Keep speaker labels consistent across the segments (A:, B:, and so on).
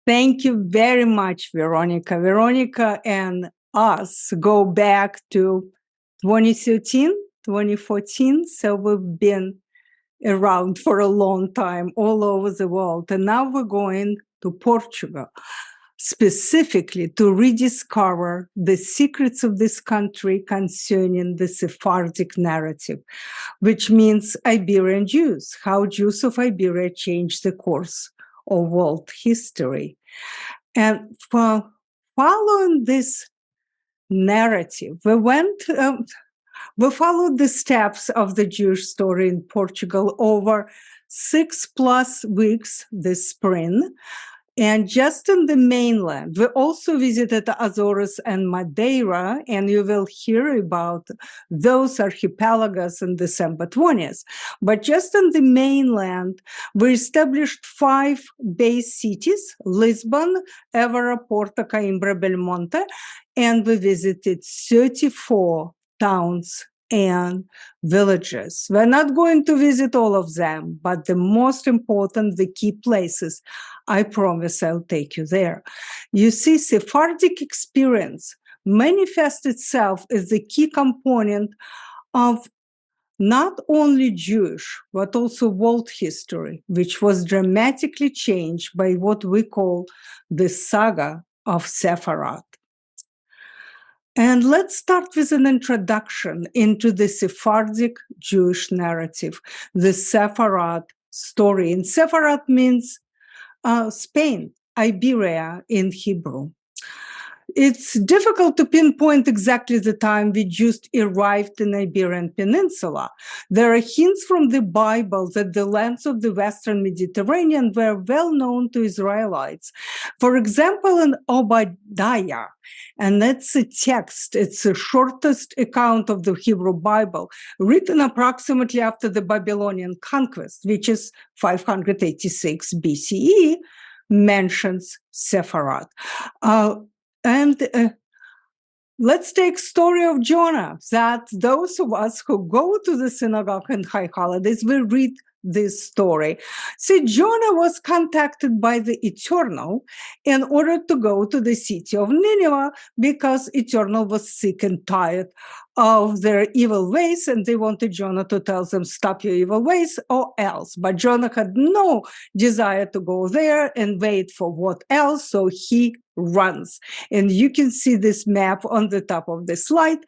A: Thank you very much, Veronica. Veronica and us go back to 2013, 2014. So we've been around for a long time all over the world. And now we're going to Portugal, specifically to rediscover the secrets of this country concerning the Sephardic narrative, which means Iberian Jews, how Jews of Iberia changed the course of world history. And for following this narrative, we followed the steps of the Jewish story in Portugal over 6+ weeks this spring. And just in the mainland, we also visited the Azores and Madeira, and you will hear about those archipelagos on December 20th. But just on the mainland, we established 5 base cities: Lisbon, Évora, Porto, Coimbra, Belmonte, and we visited 34 towns and villages. We're not going to visit all of them, but the most important, the key places, I promise I'll take you there. You see, Sephardic experience manifests itself as the key component of not only Jewish, but also world history, which was dramatically changed by what we call the saga of Sepharad. And let's start with an introduction into the Sephardic Jewish narrative, the Sepharad story. And Sepharad means Spain, Iberia in Hebrew. It's difficult to pinpoint exactly the time the Jews arrived in the Iberian Peninsula. There are hints from the Bible that the lands of the Western Mediterranean were well known to Israelites. For example, in Obadiah, and that's a text, it's the shortest account of the Hebrew Bible, written approximately after the Babylonian conquest, which is 586 BCE, mentions Sepharad. Let's take story of Jonah, that those of us who go to the synagogue in high holidays will read this story. See, Jonah was contacted by the Eternal in order to go to the city of Nineveh because Eternal was sick and tired of their evil ways, and they wanted Jonah to tell them, stop your evil ways or else. But Jonah had no desire to go there and wait for what else, so he runs. And you can see this map on the top of the slide.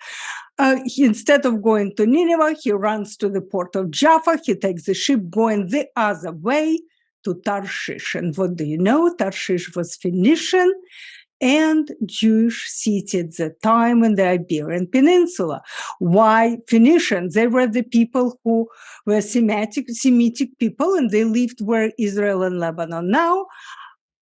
A: Instead of going to Nineveh, he runs to the port of Jaffa. He takes the ship going the other way to Tarshish. And what do you know? Tarshish was Phoenician and Jewish city at the time in the Iberian Peninsula. Why Phoenicians? They were the people who were Semitic people, and they lived where Israel and Lebanon now.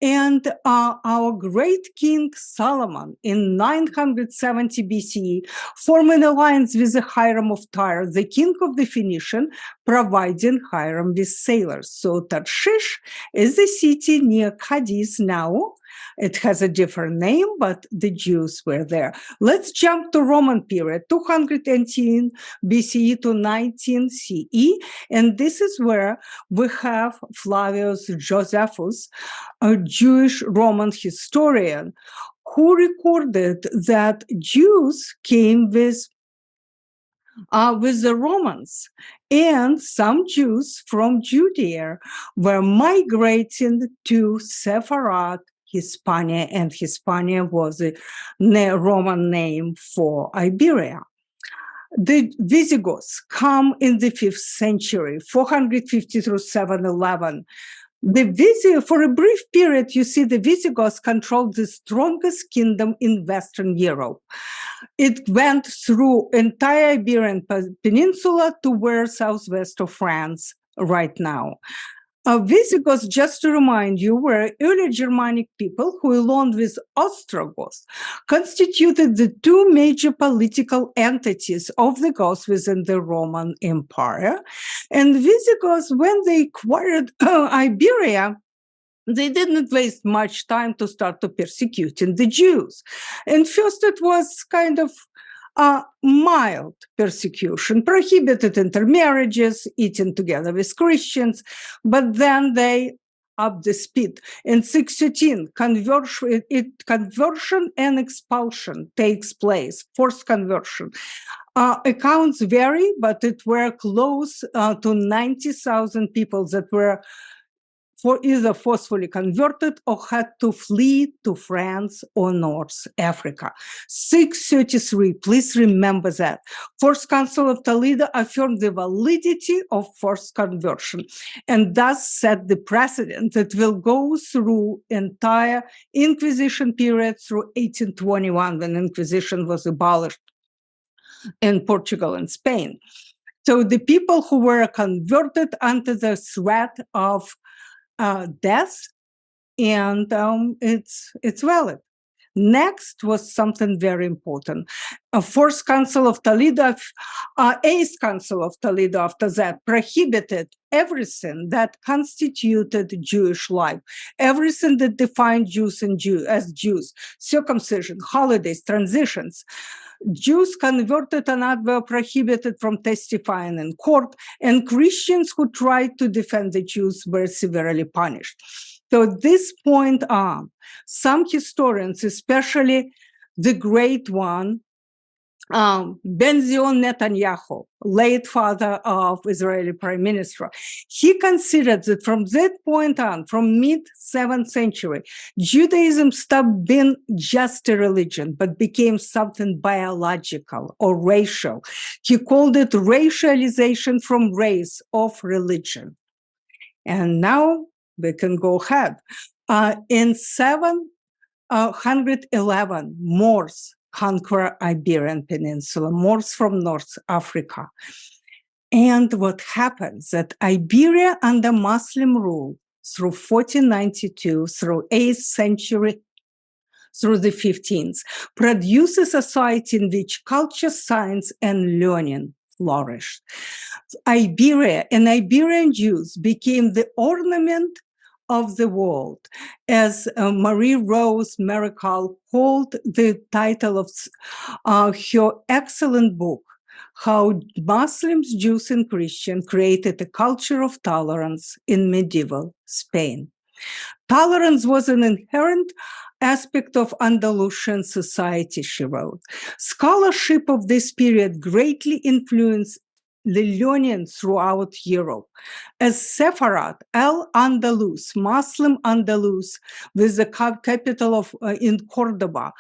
A: And our great king Solomon in 970 BCE formed an alliance with the Hiram of Tyre, the king of the Phoenician, providing Hiram with sailors. So Tarshish is a city near Cadiz now. It has a different name, but the Jews were there. Let's jump to Roman period, 218 BCE to 19 CE. And this is where we have Flavius Josephus, a Jewish Roman historian, who recorded that Jews came with the Romans, and some Jews from Judea were migrating to Sepharad, Hispania, and Hispania was a Roman name for Iberia. The Visigoths come in the 5th century, 450 through 711. For a brief period, you see the Visigoths controlled the strongest kingdom in Western Europe. It went through entire Iberian Peninsula to where southwest of France right now. Visigoths, just to remind you, were early Germanic people who, along with Ostrogoths, constituted the 2 major political entities of the Goths within the Roman Empire. And Visigoths, when they acquired Iberia, they didn't waste much time to start persecuting the Jews. And first it was kind of mild persecution, prohibited intermarriages, eating together with Christians, but then they up the speed. In 613, conversion and expulsion takes place, forced conversion. Accounts vary, but it were close to 90,000 people that were either forcefully converted or had to flee to France or North Africa. 633, please remember that. First Council of Toledo affirmed the validity of forced conversion and thus set the precedent that will go through entire Inquisition period through 1821, when Inquisition was abolished in Portugal and Spain. So the people who were converted under the threat of death, and it's valid. Next was something very important. First Council of Toledo, Eighth Council of Toledo after that prohibited everything that constituted Jewish life, everything that defined Jews and as Jews, circumcision, holidays, transitions. Jews converted and not were prohibited from testifying in court, and Christians who tried to defend the Jews were severely punished. So at this point on, some historians, especially the great one, Ben-Zion Netanyahu, late father of Israeli prime minister, he considered that from that point on, from mid-7th century, Judaism stopped being just a religion, but became something biological or racial. He called it racialization from race of religion. And now we can go ahead. In 711, Moors conquer Iberian Peninsula, Moors from North Africa. And what happens that Iberia under Muslim rule through 1492, through 8th century, through the 15th, produces a society in which culture, science, and learning flourished. Iberia and Iberian Jews became the ornament of the world, as Marie Rose Miracle called the title of her excellent book, How Muslims, Jews, and Christians Created a Culture of Tolerance in Medieval Spain. Tolerance was an inherent aspect of Andalusian society, she wrote. Scholarship of this period greatly influenced the learning throughout Europe. As Sepharad, Al-Andalus, Muslim Andalus, with the capital of in Cordoba,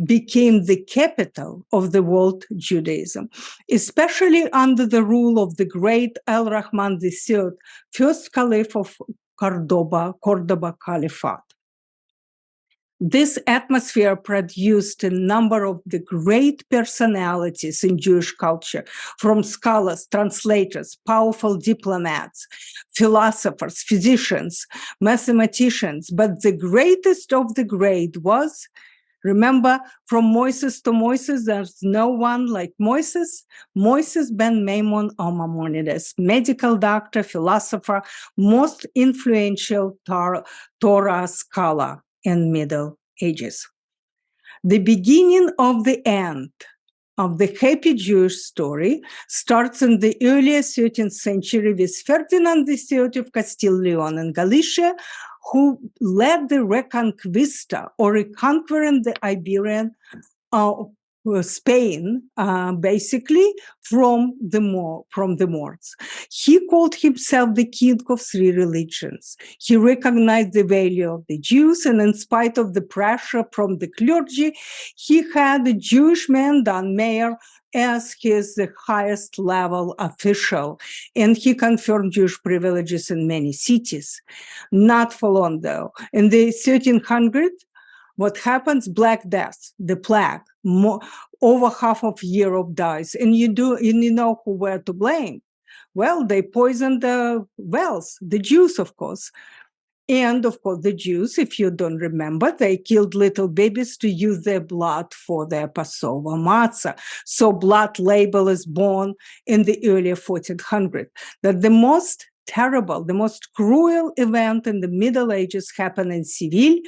A: became the capital of the world Judaism, especially under the rule of the great Al-Rahman III, first caliph of Cordoba Caliphate. This atmosphere produced a number of the great personalities in Jewish culture, from scholars, translators, powerful diplomats, philosophers, physicians, mathematicians. But the greatest of the great was, remember, from Moses to Moses, there's no one like Moses ben Maimon or Maimonides, medical doctor, philosopher, most influential Torah scholar in Middle Ages. The beginning of the end of the happy Jewish story starts in the earlier 13th century with Ferdinand III of Castile, Leon, and Galicia, who led the Reconquista, or reconquering the Iberian Spain, basically from the Moors. He called himself the king of three religions. He recognized the value of the Jews, and in spite of the pressure from the clergy, he had a Jewish man done mayor as the highest level official, and he confirmed Jewish privileges in many cities. Not for long, though. In the 1300s, what happens? Black Death, the plague. Over half of Europe dies. And you know who were to blame? Well, they poisoned the wells, the Jews, of course. And of course, the Jews, if you don't remember, they killed little babies to use their blood for their Passover matzah. So blood label is born in the early 1400s. That the most terrible, the most cruel event in the Middle Ages happened in Seville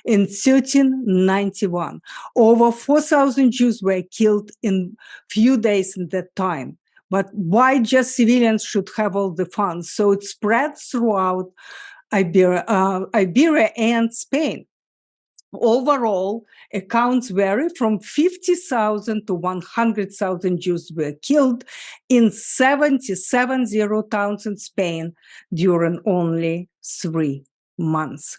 A: in 1391. Over 4,000 Jews were killed in few days in that time. But why just civilians should have all the fun? So it spread throughout Iberia and Spain. Overall, accounts vary from 50,000 to 100,000 Jews were killed in 77 towns in Spain during only 3 months.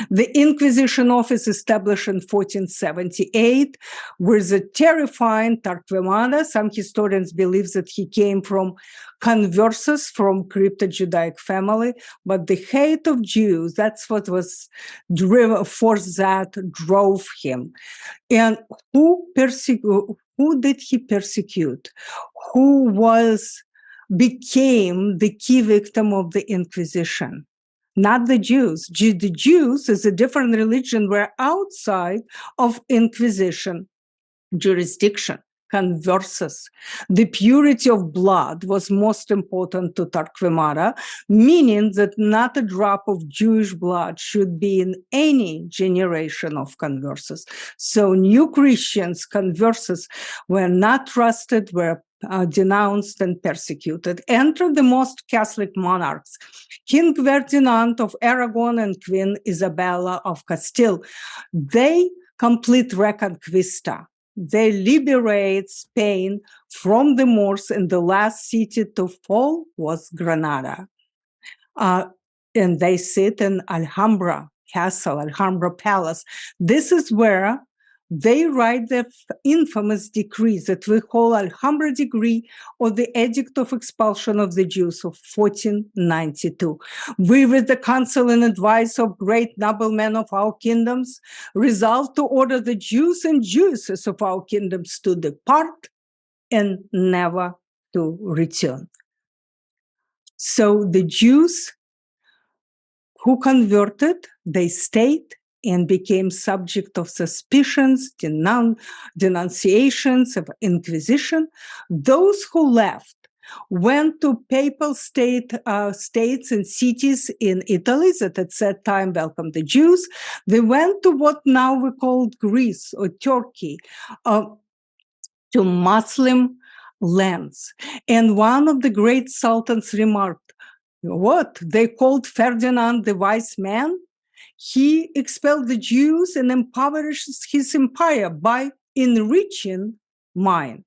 A: The Inquisition office, established in 1478, with a terrifying Torquemada. Some historians believe that he came from conversos from crypto-Judaic family, but the hate of Jews, that's what was drove him. And who did he persecute? Who became the key victim of the Inquisition? Not the Jews. The Jews, as a different religion, were outside of Inquisition jurisdiction, conversos. The purity of blood was most important to Torquemada, meaning that not a drop of Jewish blood should be in any generation of conversos. So new Christians, conversos, were not trusted, were denounced and persecuted. Enter the most Catholic monarchs, King Ferdinand of Aragon and Queen Isabella of Castile. They complete Reconquista. They liberate Spain from the Moors, and the last city to fall was Granada. And they sit in Alhambra Castle, Alhambra Palace. This is where they write the infamous decree that we call Alhambra Decree, or the Edict of Expulsion of the Jews of 1492. We, with the counsel and advice of great noblemen of our kingdoms, resolved to order the Jews and Jewesses of our kingdoms to depart and never to return. So the Jews who converted, they stayed and became subject of suspicions, denunciations of Inquisition. Those who left went to papal states and cities in Italy that at that time welcomed the Jews. They went to what now we call Greece or Turkey, to Muslim lands. And one of the great sultans remarked, what? They called Ferdinand the wise man? He expelled the Jews and impoverished his empire by enriching mine.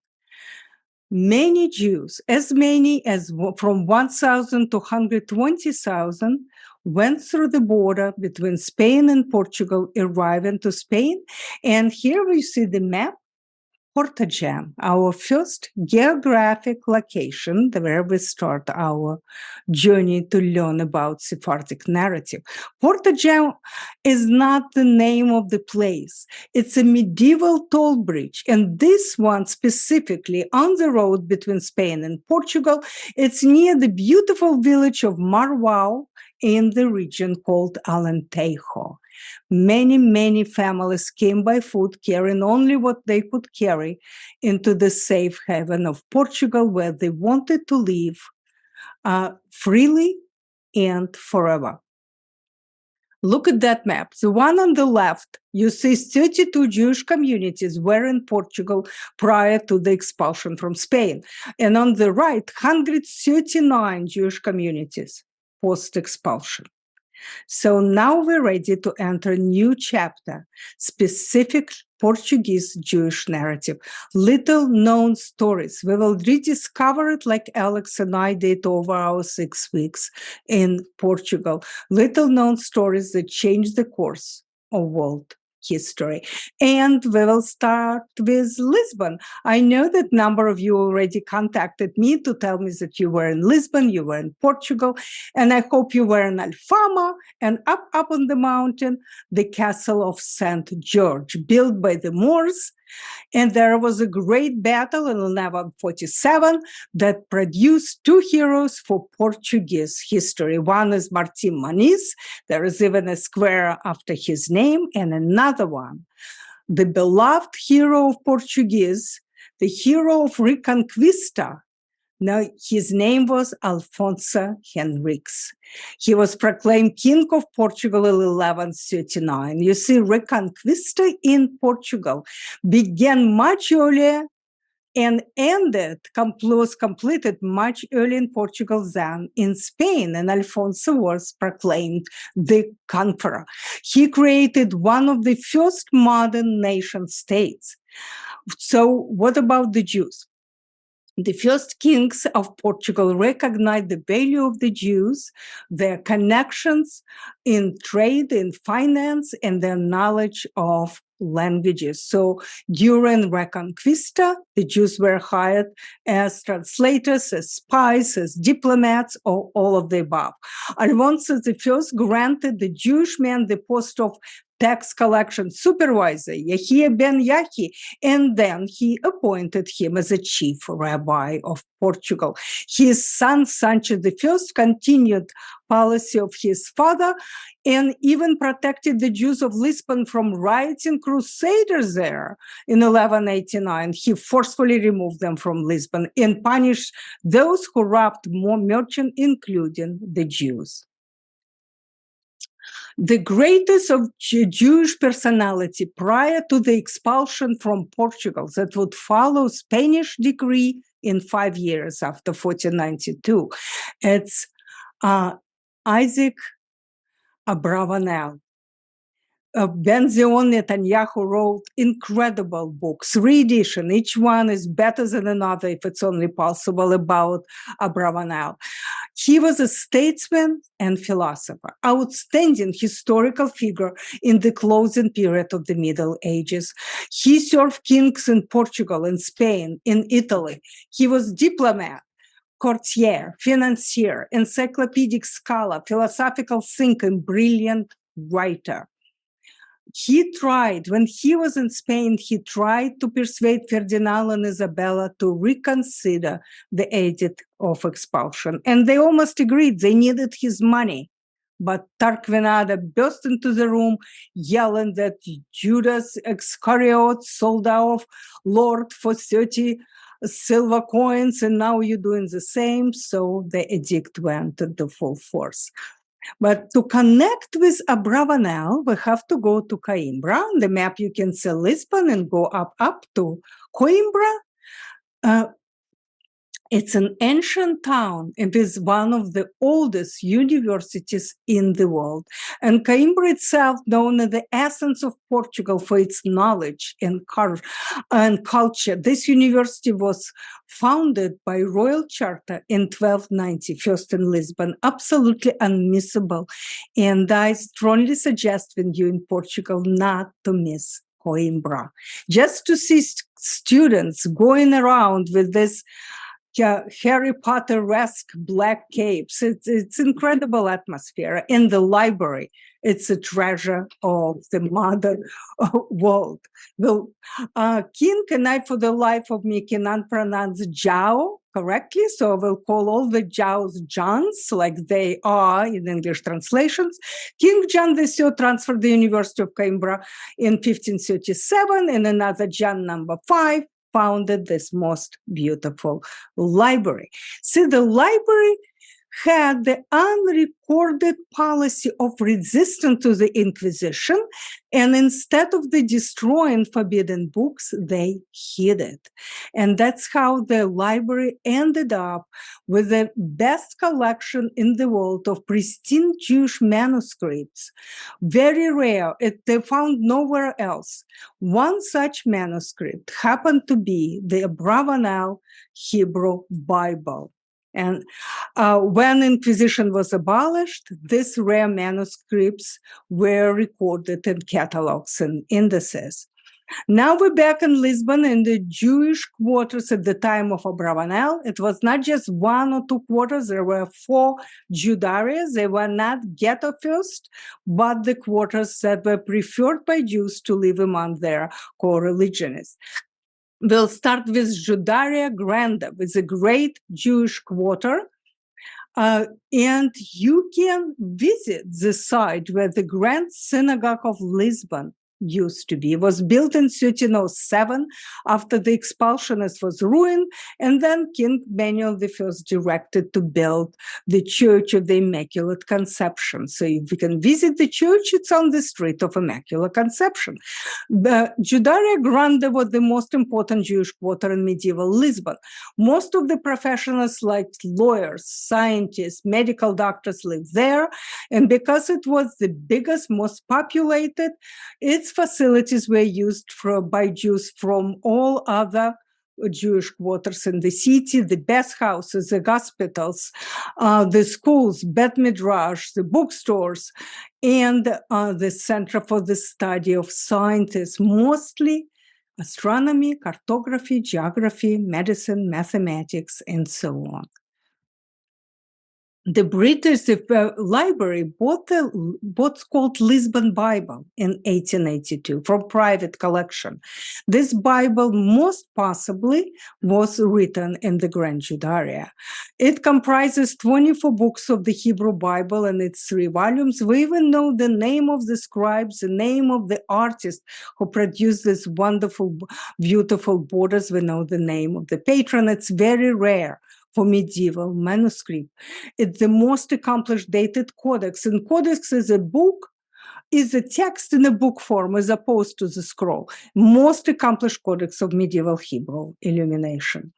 A: Many Jews, as many as from 1,000 to 120,000, went through the border between Spain and Portugal, arriving to Spain. And here we see the map. Portugal, our first geographic location where we start our journey to learn about Sephardic narrative. Portugal is not the name of the place. It's a medieval toll bridge. And this one specifically on the road between Spain and Portugal, it's near the beautiful village of Marwao in the region called Alentejo. Many, many families came by foot, carrying only what they could carry into the safe haven of Portugal, where they wanted to live freely and forever. Look at that map. The one on the left, you see 32 Jewish communities were in Portugal prior to the expulsion from Spain. And on the right, 139 Jewish communities post-expulsion. So now we're ready to enter a new chapter, specific Portuguese Jewish narrative, little known stories. We will rediscover it like Alex and I did over our 6 weeks in Portugal. Little known stories that changed the course of world history. And we will start with Lisbon. I know that a number of you already contacted me to tell me that you were in Lisbon, you were in Portugal, and I hope you were in Alfama and up on the mountain, the castle of St. George, built by the Moors. And there was a great battle in 1147 that produced 2 heroes for Portuguese history. One is Martim Maniz. There is even a square after his name, and another one, the beloved hero of Portuguese, the hero of Reconquista. Now, his name was Alfonso Henriques. He was proclaimed King of Portugal in 1139. You see, Reconquista in Portugal began much earlier and was completed much earlier in Portugal than in Spain, and Alfonso was proclaimed the conqueror. He created one of the first modern nation states. So what about the Jews? The first kings of Portugal recognized the value of the Jews, their connections in trade, in finance, and their knowledge of languages. So during Reconquista, the Jews were hired as translators, as spies, as diplomats, or all of the above. Alfonso I granted the Jewish man the post of tax collection supervisor, Yahya ben Yahi, and then he appointed him as a chief rabbi of Portugal. His son, Sancho I, continued policy of his father and even protected the Jews of Lisbon from rioting crusaders there in 1189. He forcefully removed them from Lisbon and punished those who robbed merchants, including the Jews. The greatest of Jewish personality prior to the expulsion from Portugal that would follow Spanish decree in 5 years after 1492. It's Isaac Abravanel. Ben-Zion Netanyahu wrote incredible books, 3 editions. Each one is better than another if it's only possible, about Abravanel. He was a statesman and philosopher, outstanding historical figure in the closing period of the Middle Ages. He served kings in Portugal, in Spain, in Italy. He was diplomat, courtier, financier, encyclopedic scholar, philosophical thinker, and brilliant writer. He tried, when he was in Spain, he tried to persuade Ferdinand and Isabella to reconsider the edict of expulsion. And they almost agreed, they needed his money. But Tarquinada burst into the room, yelling that Judas Iscariot sold our Lord for 30 silver coins, and now you're doing the same. So the edict went into full force. But to connect with Abravanel, we have to go to Coimbra. On the map, you can see Lisbon and go up to Coimbra. It's an ancient town. It is one of the oldest universities in the world. And Coimbra itself, known as the essence of Portugal for its knowledge and culture. This university was founded by royal charter in 1290, first in Lisbon, absolutely unmissable. And I strongly suggest when you're in Portugal not to miss Coimbra. Just to see students going around with this Harry Potter-esque black capes. It's incredible atmosphere. In the library, it's a treasure of the modern world. The king, and I, for the life of me, cannot pronounce Zhao correctly, so we'll call all the Zhaos Johns, like they are in English translations. King John III transferred the University of Coimbra in 1537, and another John number 5 founded this most beautiful library. See, the library had the unrecorded policy of resistance to the Inquisition, and instead of the destroying forbidden books, they hid it. And that's how the library ended up with the best collection in the world of pristine Jewish manuscripts. Very rare, they found nowhere else. One such manuscript happened to be the Abravanel Hebrew Bible. And when Inquisition was abolished, these rare manuscripts were recorded in catalogs and indices. Now we're back in Lisbon in the Jewish quarters at the time of Abravanel. It was not just 1 or 2 quarters, there were 4 Jude areas. They were not ghetto first, but the quarters that were preferred by Jews to live among their co-religionists. We'll start with Judaria Granda, with a great Jewish quarter. And you can visit the site where the Grand Synagogue of Lisbon used to be. It was built in 1307 after the expulsionists was ruined, and then King Manuel I directed to build the Church of the Immaculate Conception. So if you can visit the church, it's on the Street of Immaculate Conception. The Judaria Grande was the most important Jewish quarter in medieval Lisbon. Most of the professionals like lawyers, scientists, medical doctors lived there, and because it was the biggest, most populated, its facilities were used by Jews from all other Jewish quarters in the city, the bath houses, the hospitals, the schools, Bet Midrash, the bookstores, and the Center for the Study of Sciences, mostly astronomy, cartography, geography, medicine, mathematics, and so on. The British Library bought what's called Lisbon Bible in 1882 from private collection. This Bible most possibly was written in the Grand Judaria. It comprises 24 books of the Hebrew Bible and its 3 volumes. We even know the name of the scribes, the name of the artist who produced this wonderful, beautiful borders. We know the name of the patron. It's very rare for medieval manuscript. It's the most accomplished dated codex. And codex is a book, is a text in a book form as opposed to the scroll. Most accomplished codex of medieval Hebrew illumination.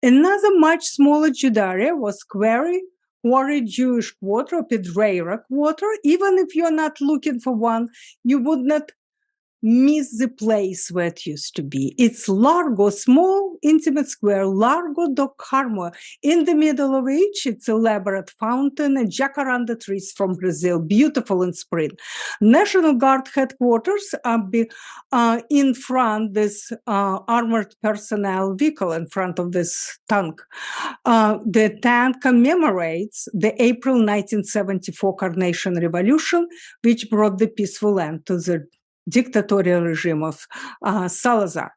A: Another much smaller Judaria was Quarry Jewish quarter, or Pedreira quarter. Even if you're not looking for one, you would not miss the place where it used to be. It's Largo, small, intimate square, Largo do Carmo. In the middle of each, it's an elaborate fountain and jacaranda trees from Brazil, beautiful in spring. National Guard headquarters are in front, this armored personnel vehicle in front of this tank. The tank commemorates the April 1974 Carnation Revolution, which brought the peaceful end to the dictatorial regime of Salazar.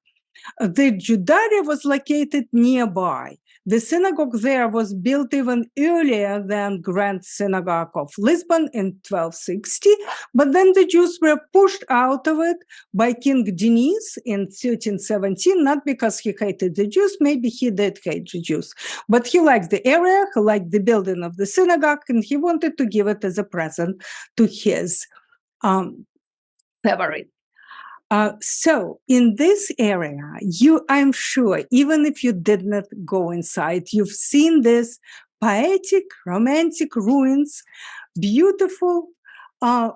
A: The Judaria was located nearby. The synagogue there was built even earlier than Grand Synagogue of Lisbon in 1260, but then the Jews were pushed out of it by King Denis in 1317, not because he hated the Jews, maybe he did hate the Jews, but he liked the area, he liked the building of the synagogue, and he wanted to give it as a present to his favorite. So in this area, I'm sure, even if you did not go inside, you've seen this poetic, romantic ruins, beautiful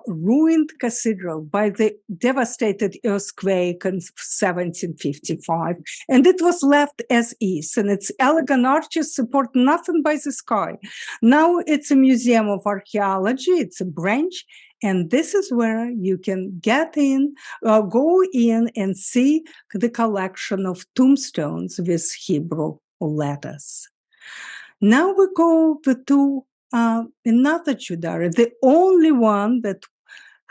A: ruined cathedral by the devastated earthquake in 1755. And it was left as is, and its elegant arches support nothing by the sky. Now it's a museum of archaeology, it's a branch, and this is where you can go in and see the collection of tombstones with Hebrew letters. Now we go to another Judaria, the only one that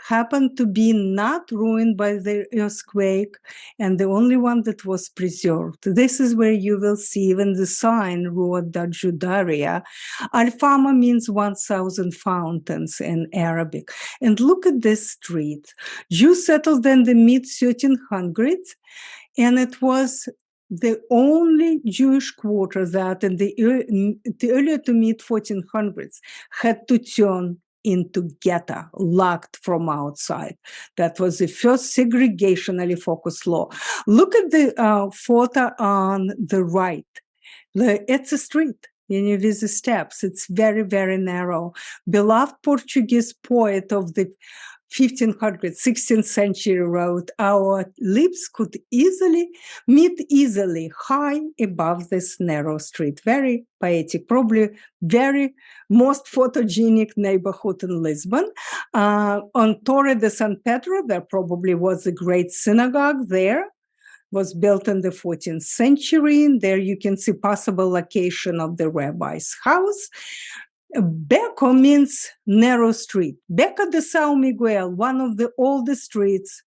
A: happened to be not ruined by the earthquake, and the only one that was preserved. This is where you will see even the sign, Rua da Judaria. Al-Fama means 1,000 fountains in Arabic. And look at this street. Jews settled in the mid-1300s, and it was the only Jewish quarter that in the early to mid-1400s had to turn into ghetto, locked from outside. That was the first segregationally focused law. Look at the photo on the right. It's a street. With the steps. It's very, very narrow. Beloved Portuguese poet of the 1500th, 16th century wrote, "Our lips could meet easily high above this narrow street." Very poetic, probably very most photogenic neighborhood in Lisbon. On Torre de San Pedro, there probably was a great synagogue there. Was built in the 14th century. And there you can see possible location of the rabbi's house. Beco means narrow street. Beco de São Miguel, one of the oldest streets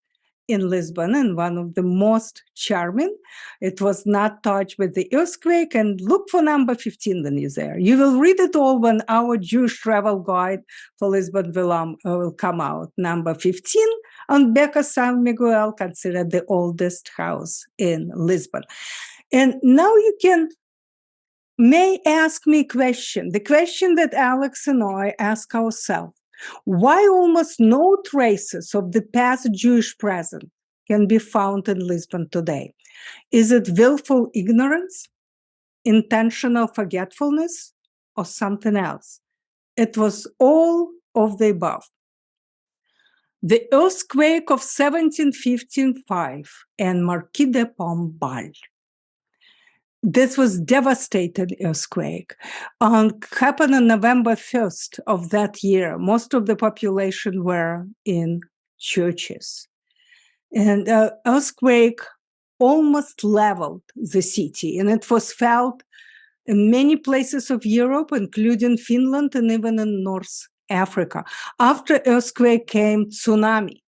A: in Lisbon and one of the most charming. It was not touched with the earthquake. And look for number 15 when you're there. You will read it all when our Jewish travel guide for Lisbon will come out. Number 15 on Beca San Miguel, considered the oldest house in Lisbon. And now you may ask me a question, the question that Alex and I ask ourselves. Why almost no traces of the past Jewish presence can be found in Lisbon today? Is it willful ignorance, intentional forgetfulness, or something else? It was all of the above. The earthquake of 1755 and Marquis de Pombal. This was devastating earthquake. Happened on November 1st of that year. Most of the population were in churches. And earthquake almost leveled the city. And it was felt in many places of Europe, including Finland and even in North Africa. After earthquake came tsunami.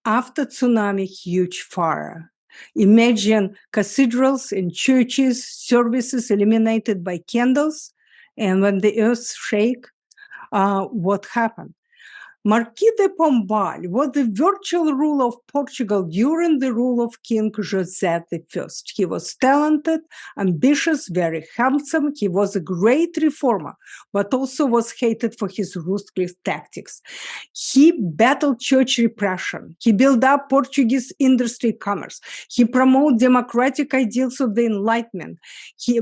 A: After tsunami, huge fire. Imagine cathedrals and churches, services illuminated by candles. And when the earth shake, what happened? Marquis de Pombal was the virtual ruler of Portugal during the rule of King José I. He was talented, ambitious, very handsome. He was a great reformer, but also was hated for his ruthless tactics. He battled church repression. He built up Portuguese industry commerce. He promoted democratic ideals of the Enlightenment. He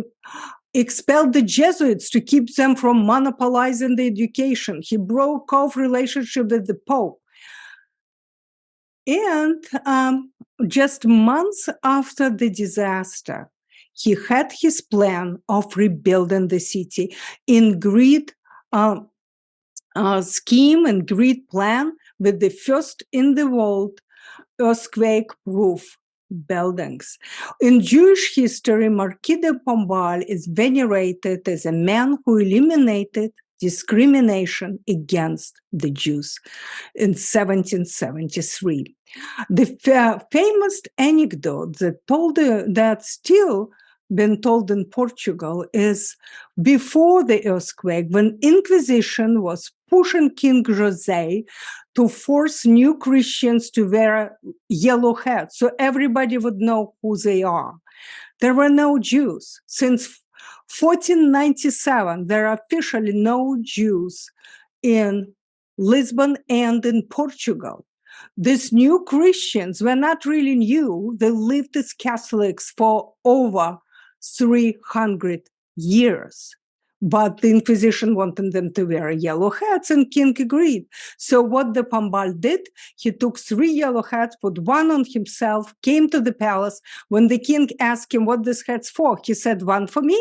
A: expelled the Jesuits to keep them from monopolizing the education. He broke off relationship with the Pope. And just months after the disaster, he had his plan of rebuilding the city in great scheme and great plan with the first in the world earthquake-proof buildings. In Jewish history, Marquis de Pombal is venerated as a man who eliminated discrimination against the Jews in 1773. The famous anecdote that still been told in Portugal is before the earthquake, when Inquisition was pushing King José to force new Christians to wear yellow hats so everybody would know who they are. There were no Jews. Since 1497, there are officially no Jews in Lisbon and in Portugal. These new Christians were not really new. They lived as Catholics for over 300 years. But the Inquisition wanted them to wear yellow hats, and King agreed. So what the Pombal did, he took 3 yellow hats, put one on himself, came to the palace. When the king asked him what this hat's for, he said, one for me,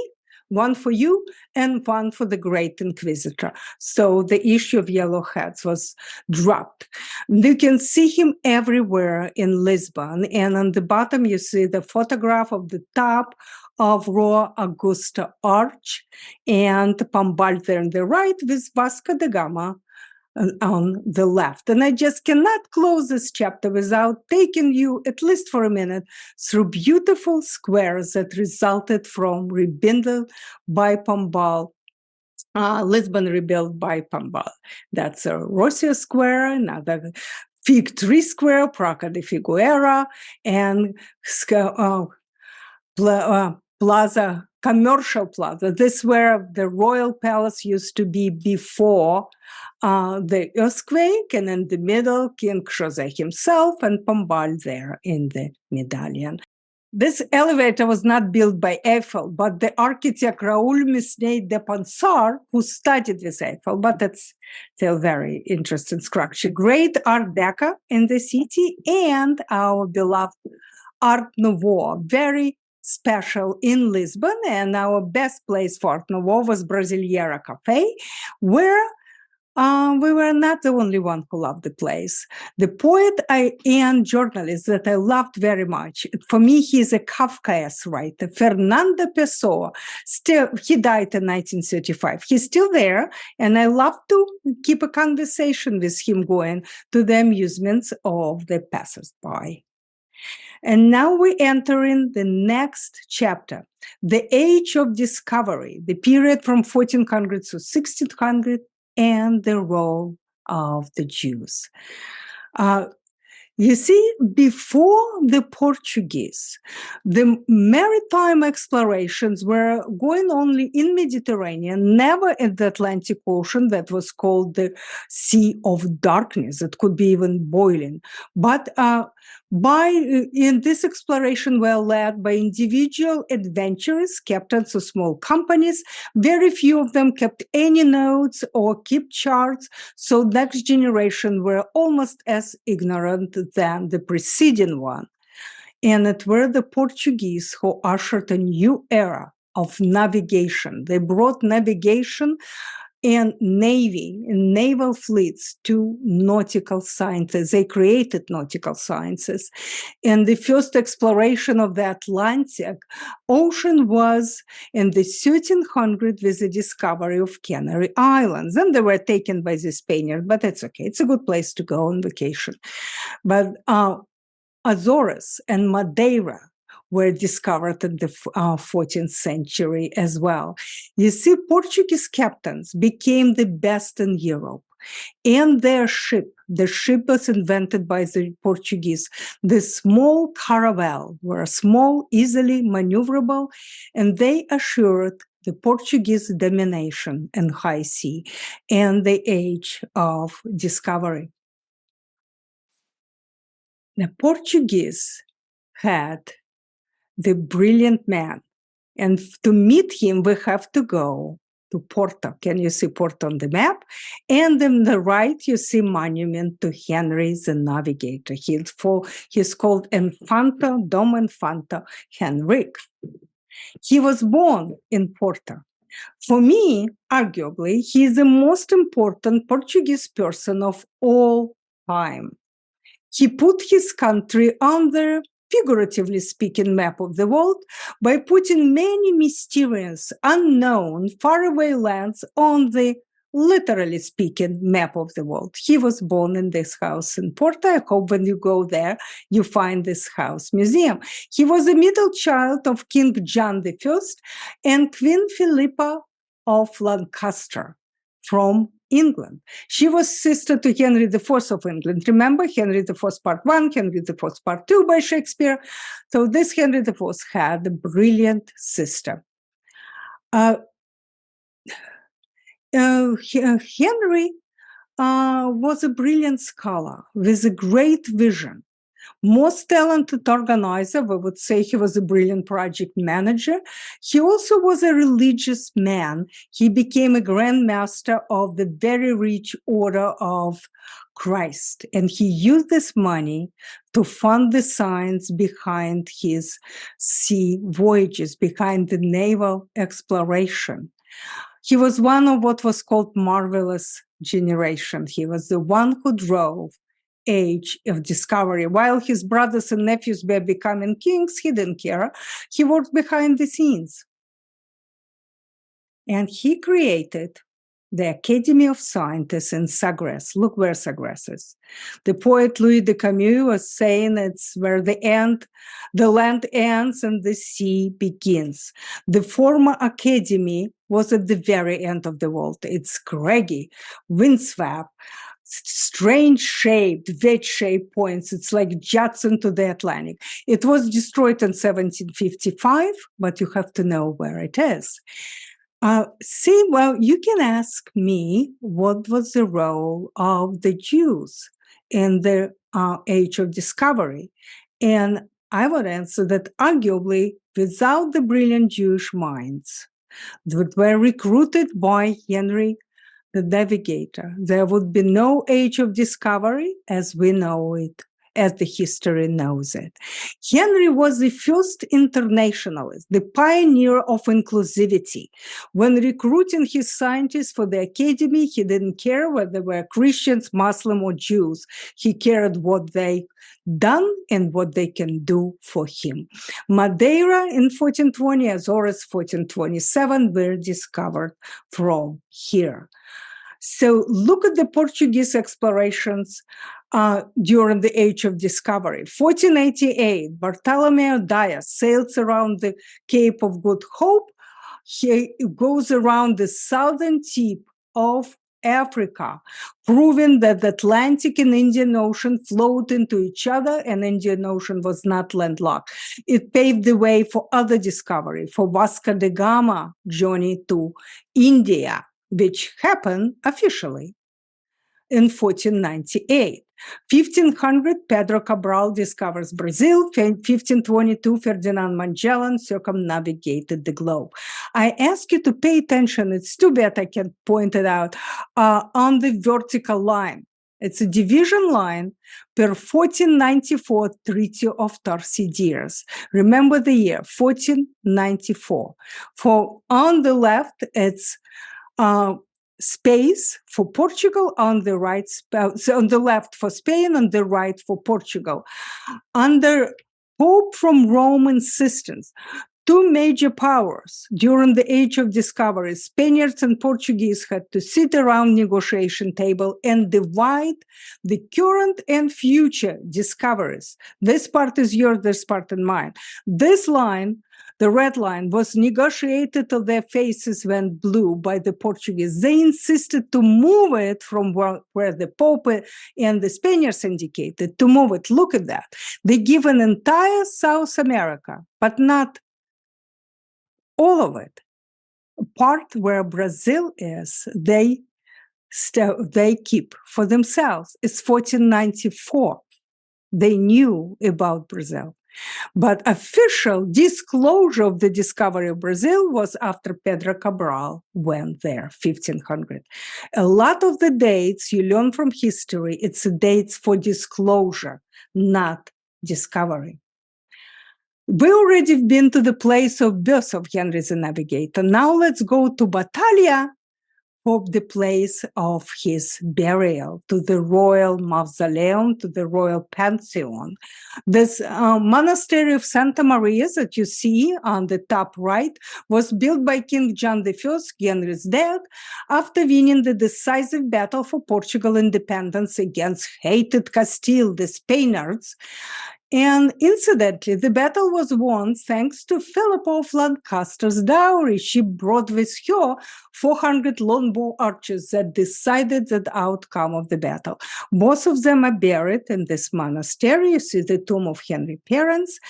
A: one for you, and one for the great Inquisitor. So the issue of yellow hats was dropped. You can see him everywhere in Lisbon. And on the bottom, you see the photograph of the top of Rua Augusta Arch and Pombal there on the right with Vasco da Gama on the left. And I just cannot close this chapter without taking you, at least for a minute, through beautiful squares that resulted from rebuilt by Pombal, Lisbon rebuilt by Pombal. That's a Rocio Square, another Fig Tree Square, Praca de Figueira, and Plaza, Commercial Plaza. This is where the Royal Palace used to be before the earthquake, and in the middle, King José himself and Pombal there in the medallion. This elevator was not built by Eiffel, but the architect Raoul Misnet de Ponsard, who studied with Eiffel, but it's still very interesting structure. Great Art Deco in the city and our beloved Art Nouveau, very special in Lisbon. And our best place for Art Nouveau was Brasileira Cafe, where We were not the only one who loved the place. The poet and journalist that I loved very much, for me, he's a Kafkaesque writer, Fernando Pessoa. Still, he died in 1935. He's still there, and I love to keep a conversation with him going to the amusements of the passers-by. And now we enter in the next chapter, the age of discovery, the period from 1400 to 1600, and the role of the Jews. You see, before the Portuguese, the maritime explorations were going only in Mediterranean, never in the Atlantic Ocean that was called the Sea of Darkness. It could be even boiling. But in this exploration were led by individual adventurers, captains of small companies. Very few of them kept any notes or kept charts. So next generation were almost as ignorant than the preceding one. And it were the Portuguese who ushered a new era of navigation. They brought navigation and navy and naval fleets to nautical sciences. They created nautical sciences. And the first exploration of the Atlantic Ocean was in the 1300s with the discovery of Canary Islands. And they were taken by the Spaniards, but it's okay. It's a good place to go on vacation. But Azores and Madeira were discovered in the 14th century as well. You see, Portuguese captains became the best in Europe. And the ship was invented by the Portuguese. The small caravel were small, easily maneuverable, and they assured the Portuguese domination in high sea and the age of discovery. The Portuguese had the brilliant man. And to meet him, we have to go to Porto. Can you see Porto on the map? And on the right, you see monument to Henry the Navigator. He's called Infanta, Dom Infanta Henrique. He was born in Porto. For me, arguably, he is the most important Portuguese person of all time. He put his country on the, figuratively speaking, map of the world by putting many mysterious, unknown, faraway lands on the, literally speaking, map of the world. He was born in this house in Porto. I hope when you go there, you find this house museum. He was a middle child of King John I and Queen Philippa of Lancaster from England. She was sister to Henry IV of England. Remember, Henry IV Part 1, Henry IV Part 2 by Shakespeare. So this Henry IV had a brilliant sister. Henry was a brilliant scholar with a great vision. Most talented organizer, we would say he was a brilliant project manager. He also was a religious man. He became a Grand Master of the very rich Order of Christ. And he used this money to fund the science behind his sea voyages, behind the naval exploration. He was one of what was called marvelous generation. He was the one who drove age of discovery. While his brothers and nephews were becoming kings, he didn't care. He worked behind the scenes. And he created the Academy of Scientists in Sagres. Look where Sagres is. The poet Louis de Camus was saying it's where the land ends and the sea begins. The former academy was at the very end of the world. It's craggy, windswept, strange shaped, wedge-shaped points. It's like juts into the Atlantic. It was destroyed in 1755, but you have to know where it is. You can ask me what was the role of the Jews in the age of discovery. And I would answer that arguably without the brilliant Jewish minds that were recruited by Henry the Navigator, there would be no age of discovery as we know it as the history knows it. Henry was the first internationalist, the pioneer of inclusivity. When recruiting his scientists for the academy, he didn't care whether they were Christians, Muslim, or Jews. He cared what they done and what they can do for him. Madeira in 1420, Azores 1427 were discovered from here. So look at the Portuguese explorations during the Age of Discovery. 1488, Bartolomeu Dias sails around the Cape of Good Hope. He goes around the southern tip of Africa, proving that the Atlantic and Indian Ocean flowed into each other and Indian Ocean was not landlocked. It paved the way for other discovery, for Vasco da Gama journey to India, which happened officially in 1498. 1500, Pedro Cabral discovers Brazil. 1522, Ferdinand Magellan circumnavigated the globe. I ask you to pay attention. It's too bad I can't point it out on the vertical line. It's a division line per 1494 Treaty of Tordesillas. Remember the year, 1494. For on the left, it's space for Portugal, on the right, so on the left for Spain, on the right for Portugal. Under Pope from Rome insistence, two major powers during the Age of Discovery, Spaniards and Portuguese, had to sit around negotiation table and divide the current and future discoveries. This part is yours, this part is mine. This line, the red line, was negotiated till their faces went blue by the Portuguese. They insisted to move it from where the Pope and the Spaniards indicated, to move it. Look at that. They give an entire South America, but not all of it. Part where Brazil is, they keep for themselves. It's 1494. They knew about Brazil. But official disclosure of the discovery of Brazil was after Pedro Cabral went there, 1500. A lot of the dates you learn from history, it's dates for disclosure, not discovery. We already been to the place of birth of Henry the Navigator. Now let's go to Batalha for the place of his burial, to the royal mausoleum, to the royal pantheon. This monastery of Santa Maria that you see on the top right was built by King John I, Henry's dad, after winning the decisive battle for Portugal independence against hated Castile, the Spaniards. And incidentally, the battle was won thanks to Philippa of Lancaster's dowry. She brought with her 400 longbow archers that decided the outcome of the battle. Most of them are buried in this monastery. You see the tomb of Henry's parents.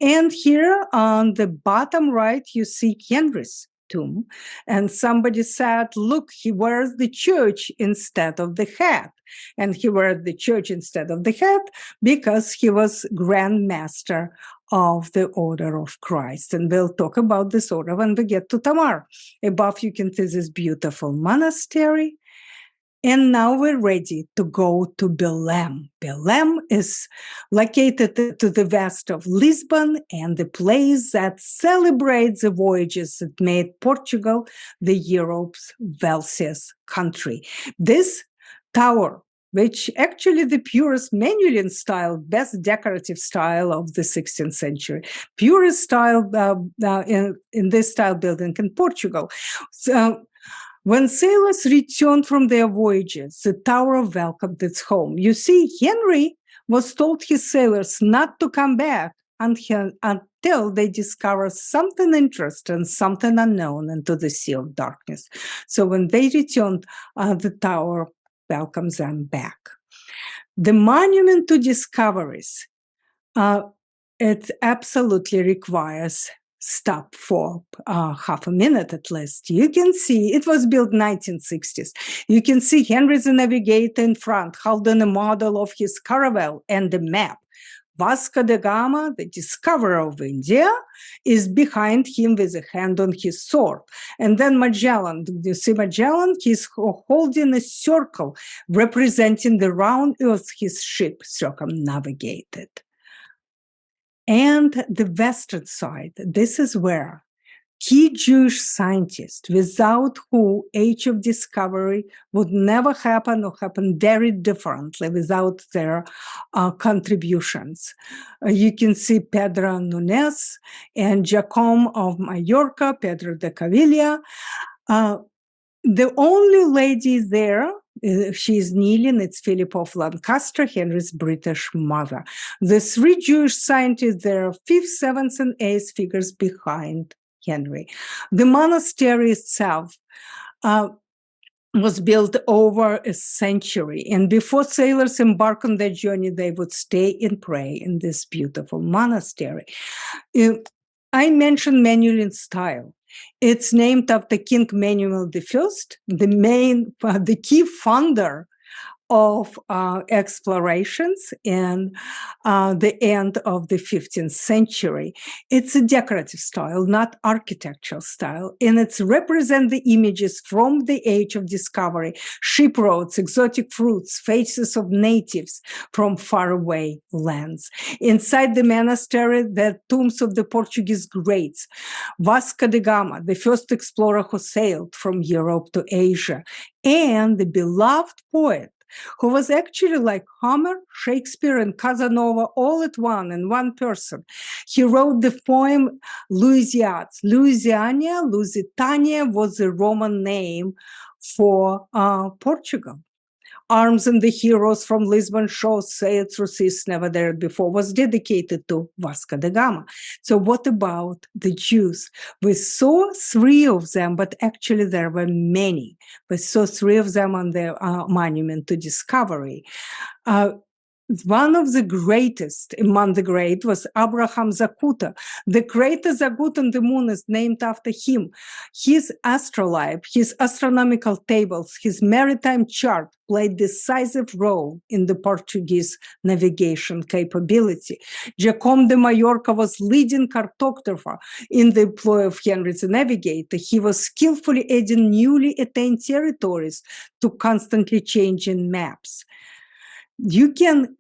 A: And here on the bottom right, you see Henry's tomb. And somebody said, look, he wears the church instead of the hat. And he wore the church instead of the hat because he was Grand Master of the Order of Christ. And we'll talk about this order when we get to Tamar. Above you can see this beautiful monastery. And now we're ready to go to Belém. Belém is located to the west of Lisbon and the place that celebrates the voyages that made Portugal the Europe's wealthiest country. This tower, which actually the purest Manuelian style, best decorative style of the 16th century, purest style in this style building in Portugal. So, when sailors returned from their voyages, the tower welcomed its home. You see, Henry was told his sailors not to come back until they discover something interesting, something unknown into the sea of darkness. So when they returned, the tower welcomes them back. The monument to discoveries, it absolutely requires stop for half a minute at least. You can see it was built 1960s. You can see Henry the Navigator in front holding a model of his caravel and the map. Vasco da Gama, the discoverer of India, is behind him with a hand on his sword. And then Magellan, you see Magellan, he's holding a circle representing the round earth his ship circumnavigated. And the western side, this is where key Jewish scientists, without who age of discovery would never happen or happen very differently without their contributions. You can see Pedro Nunes and Jacome of Mallorca, Pedro de Cavilla. The only lady there, she is kneeling, it's Philip of Lancaster, Henry's British mother. The three Jewish scientists there, 5th, 7th, and 8th figures behind Henry. The monastery itself was built over a century, and before sailors embark on their journey, they would stay and pray in this beautiful monastery. I mentioned Manuelin style. It's named after King Manuel I, the key founder of explorations and the end of the 15th century. It's a decorative style, not architectural style, and it represents the images from the age of discovery, shipwrights, exotic fruits, faces of natives from faraway lands. Inside the monastery, the tombs of the Portuguese greats, Vasco da Gama, the first explorer who sailed from Europe to Asia, and the beloved poet who was actually like Homer, Shakespeare, and Casanova all at one in one person. He wrote the poem Lusitania. Lusitania was the Roman name for Portugal. Arms and the Heroes from Lisbon Shore, sailed through seas never dared before, was dedicated to Vasco da Gama. So what about the Jews? We saw 3 of them, but actually there were many. We saw 3 of them on the monument to discovery. One of the greatest among the great was Abraham Zacuta. The crater Zacuta on the moon is named after him. His astrolabe, his astronomical tables, his maritime chart played decisive role in the Portuguese navigation capability. Jacome de Mallorca was leading cartographer in the employ of Henry the Navigator. He was skillfully adding newly attained territories to constantly changing maps. You can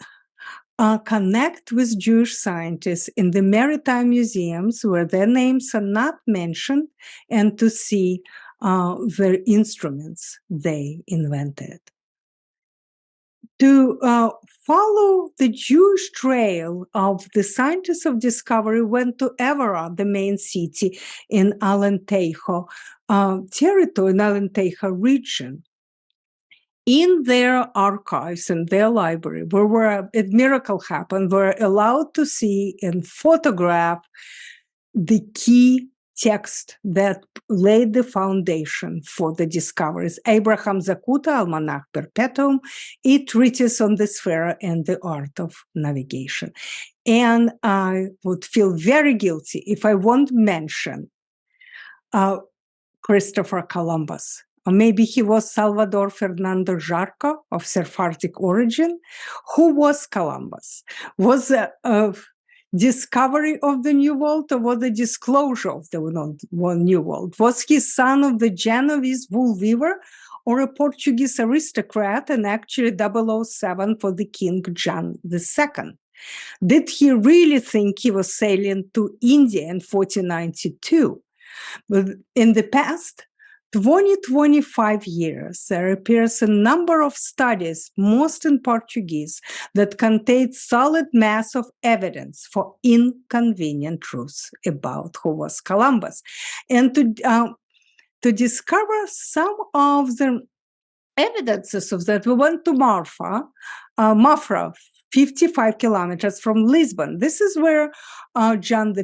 A: connect with Jewish scientists in the maritime museums where their names are not mentioned and to see their instruments they invented. To follow the Jewish trail of the scientists of discovery went to Évora, the main city in Alentejo territory, in Alentejo region. In their archives and their library, where a miracle happened, were allowed to see and photograph the key text that laid the foundation for the discoveries. Abraham Zacuta, Almanach Perpetuum, a treatise on the sphere and the art of navigation. And I would feel very guilty if I won't mention Christopher Columbus. Or maybe he was Salvador Fernando Jarco of Sephardic origin. Who was Columbus? Was a discovery of the New World or was a disclosure of the New World? Was he son of the Genovese wool weaver or a Portuguese aristocrat and actually 007 for the King John II? Did he really think he was sailing to India in 1492? But in the past 20-25 years, there appears a number of studies, most in Portuguese, that contain solid mass of evidence for inconvenient truths about who was Columbus. And to discover some of the evidences of that, we went to Mafra, 55 kilometers from Lisbon. This is where John V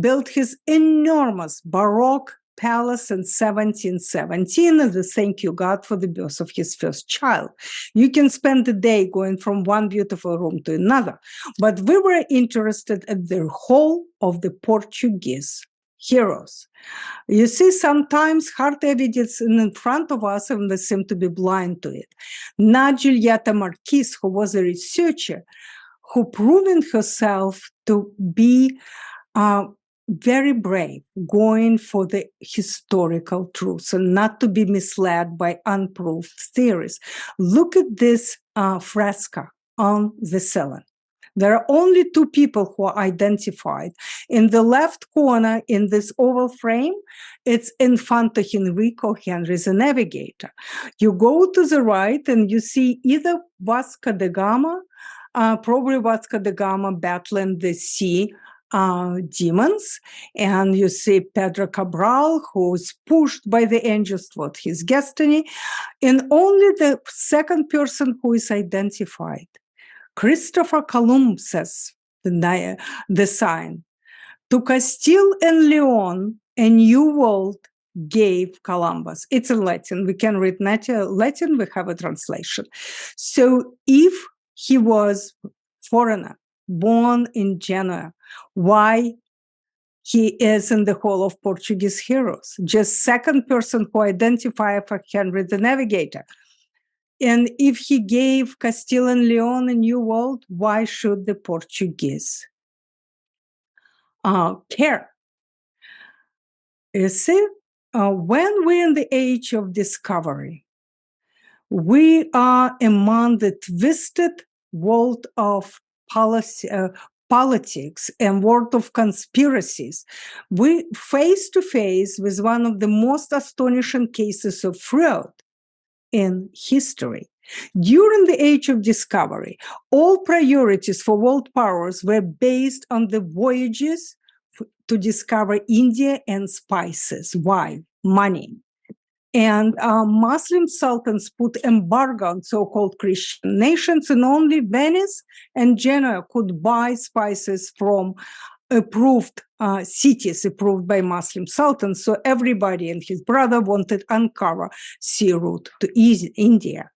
A: built his enormous Baroque palace in 1717 as a thank you God for the birth of his first child. You can spend the day going from one beautiful room to another, but we were interested in the whole of the Portuguese heroes. You see, sometimes hard evidence in front of us and we seem to be blind to it. Not Julieta Marquis, who was a researcher, who proven herself to be very brave, going for the historical truths and not to be misled by unproved theories. Look at this fresco on the ceiling. There are only two people who are identified. In the left corner, in this oval frame, it's Infante Henrico, Henry the Navigator. You go to the right and you see either Vasco da Gama, probably Vasco da Gama battling the sea demons, and you see Pedro Cabral, who's pushed by the angels toward his destiny, and only the second person who is identified, Christopher Columbus, says the sign, to Castile and Leon, a new world gave Columbus. It's in Latin. We can read Latin. We have a translation. So if he was foreigner, born in Genoa, why he is in the Hall of Portuguese Heroes? Just second person who identified for Henry the Navigator. And if he gave Castile and Leon a new world, why should the Portuguese care? You see, when we're in the age of discovery, we are among the twisted world of politics and world of conspiracies. We face to face with one of the most astonishing cases of fraud in history. During the age of discovery, all priorities for world powers were based on the voyages to discover India and spices. Why? Money. And Muslim sultans put embargo on so-called Christian nations, and only Venice and Genoa could buy spices from approved cities approved by Muslim sultans. So everybody and his brother wanted Ankara sea route to India.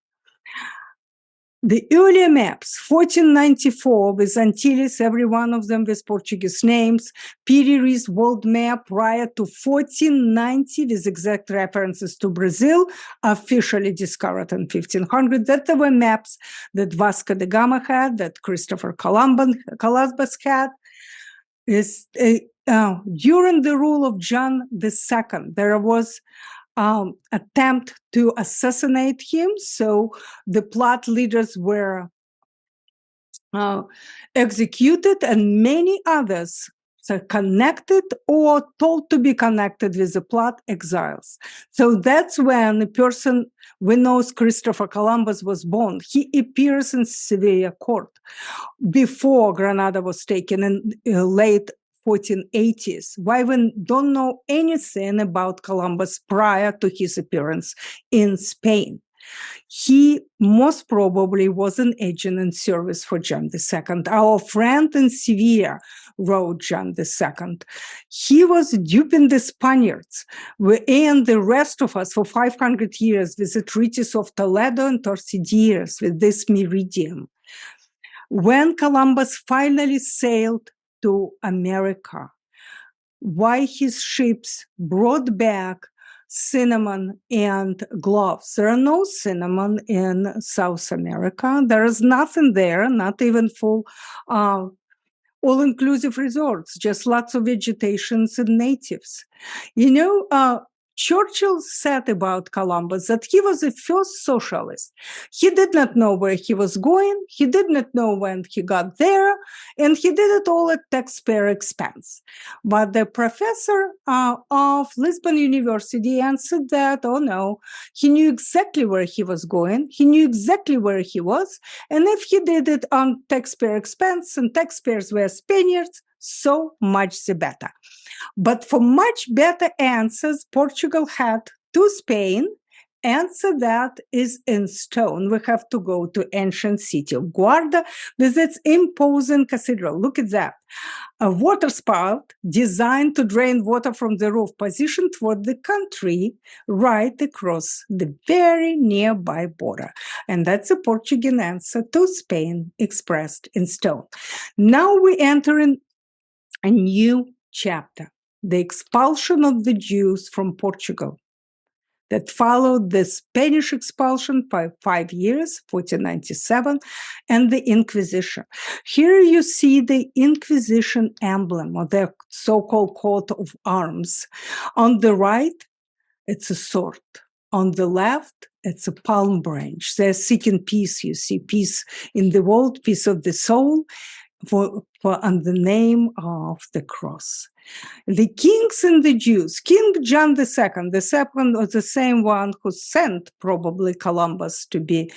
A: The earlier maps, 1494 with Antilles, every one of them with Portuguese names, Piri's world map prior to 1490 with exact references to Brazil, officially discovered in 1500. That there were maps that Vasco da Gama had, that Christopher Columbus had. During the rule of John II, there was attempt to assassinate him. So the plot leaders were executed, and many others connected or told to be connected with the plot exiles. So that's when the person we know Christopher Columbus was born. He appears in Sevilla court before Granada was taken in late 1480s. Why we don't know anything about Columbus prior to his appearance in Spain? He most probably was an agent in service for John II. Our friend in Sevilla wrote John II. He was duping the Spaniards and the rest of us for 500 years with the treaties of Toledo and Tordesillas with this meridian. When Columbus finally sailed to America, why his ships brought back cinnamon and gloves? There are no cinnamon in South America. There is nothing there, not even full all-inclusive resorts, just lots of vegetations and natives. You know, Churchill said about Columbus that he was the first socialist. He did not know where he was going. He did not know when he got there, and he did it all at taxpayer expense. But the professor of Lisbon University answered that, oh no, he knew exactly where he was going. He knew exactly where he was. And if he did it on taxpayer expense and taxpayers were Spaniards, so much the better. But for much better answers, Portugal had to Spain. Answer that is in stone. We have to go to ancient city of Guarda with its imposing cathedral. Look at that. A water spout designed to drain water from the roof, positioned toward the country right across the very nearby border. And that's a Portuguese answer to Spain expressed in stone. Now we enter in a new chapter, the expulsion of the Jews from Portugal. that followed the Spanish expulsion for 5 years, 1497, and the Inquisition. Here you see the Inquisition emblem, or their so-called coat of arms. On the right, it's a sword. On the left, it's a palm branch. They're seeking peace. You see peace in the world, peace of the soul, for on the name of the cross. The kings and the Jews. King John II, the second was the same one who sent probably Columbus to be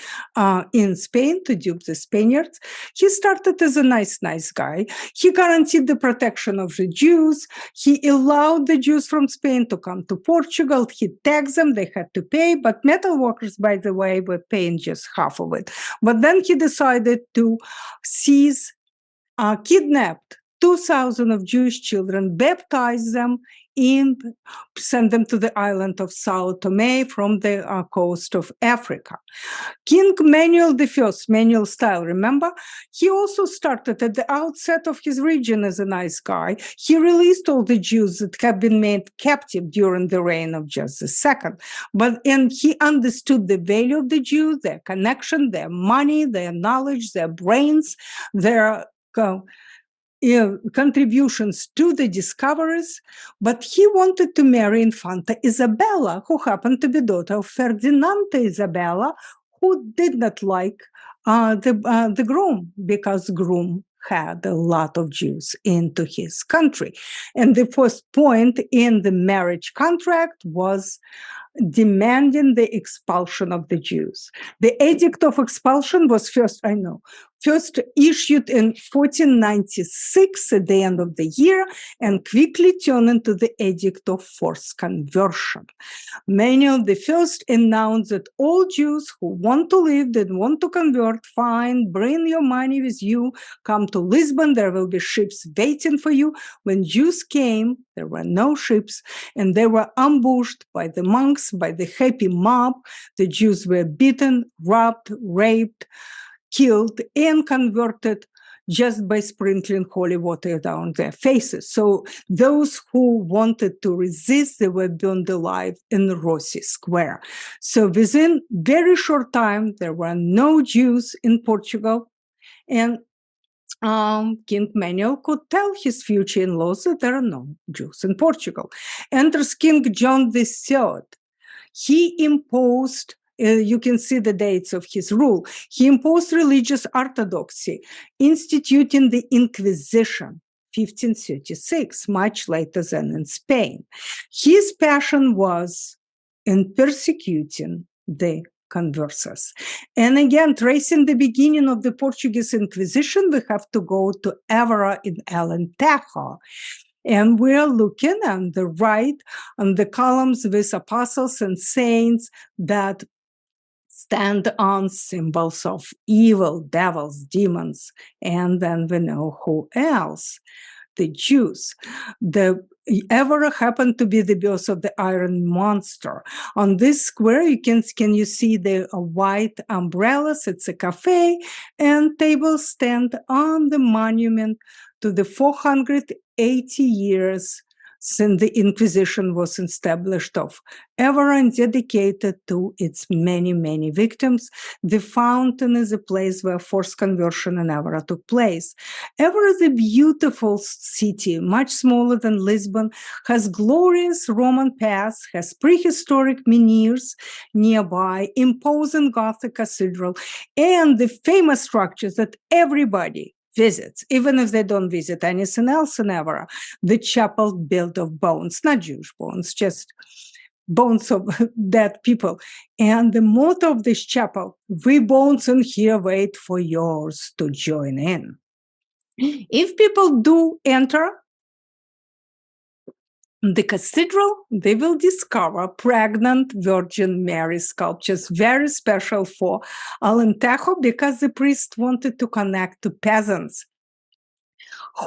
A: in Spain to dupe the Spaniards. He started as a nice guy. He guaranteed the protection of the Jews. He allowed the Jews from Spain to come to Portugal. He taxed them. They had to pay, but metal workers, by the way, were paying just half of it. But then he decided to kidnapped 2,000 of Jewish children, baptize them, and send them to the island of Sao Tome from the coast of Africa. King Manuel I, Manuel style, remember? He also started at the outset of his region as a nice guy. He released all the Jews that have been made captive during the reign of Just II. And he understood the value of the Jews, their connection, their money, their knowledge, their brains, their contributions to the discoveries, but he wanted to marry Infanta Isabella, who happened to be daughter of Ferdinand Isabella, who did not like the groom, because groom had a lot of Jews into his country. And the first point in the marriage contract was demanding the expulsion of the Jews. The Edict of Expulsion was first issued in 1496 at the end of the year, and quickly turned into the Edict of Forced Conversion. Manuel I announced that all Jews who want to live, that want to convert, fine, bring your money with you, come to Lisbon, there will be ships waiting for you. When Jews came, there were no ships, and they were ambushed by the monks, by the happy mob. The Jews were beaten, robbed, raped, killed, and converted just by sprinkling holy water down their faces. So those who wanted to resist, they were burned alive in Rossi Square. So within very short time, there were no Jews in Portugal, and King Manuel could tell his future in-laws that there are no Jews in Portugal. Enters King John III. He imposed, you can see the dates of his rule, he imposed religious orthodoxy, instituting the Inquisition, 1536, much later than in Spain. His passion was in persecuting the conversos. And again, tracing the beginning of the Portuguese Inquisition, we have to go to Évora in Alentejo. And we're looking on the right on the columns with apostles and saints that stand on symbols of evil, devils, demons. And then we know who else. The Jews. The Évora happened to be the birth of the Iron Monster. On this square, can you see the white umbrellas? It's a cafe, and tables stand on the monument to the 480 years since the Inquisition was established of Évora, and dedicated to its many, many victims. The fountain is a place where forced conversion in Évora took place. Évora is a beautiful city, much smaller than Lisbon, has glorious Roman paths, has prehistoric menhirs nearby, imposing Gothic cathedral, and the famous structures that everybody visits, even if they don't visit anything else in Évora. The chapel built of bones, not Jewish bones, just bones of dead people. And the motto of this chapel, "We bones in here wait for yours to join in." If people do enter the cathedral, they will discover pregnant Virgin Mary sculptures, very special for Alentejo, because the priest wanted to connect to peasants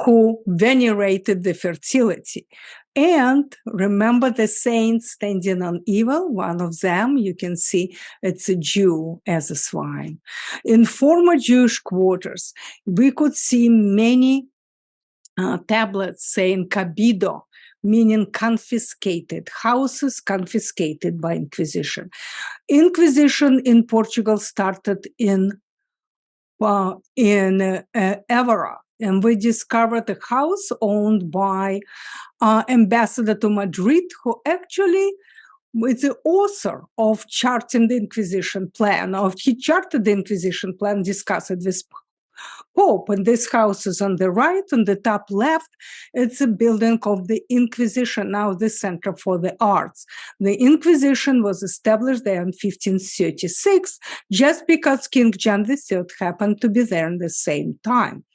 A: who venerated the fertility. And remember the saints standing on evil, one of them, you can see it's a Jew as a swine. In former Jewish quarters, we could see many tablets saying Cabido, meaning confiscated, houses confiscated by Inquisition. Inquisition in Portugal started in Évora, and we discovered a house owned by ambassador to Madrid, who actually is the author of charting the Inquisition plan. He charted the Inquisition plan, discussed it with Pope, and this house is on the right, on the top left. It's a building of the Inquisition, now the Center for the Arts. The Inquisition was established there in 1536, just because King John III happened to be there at the same time.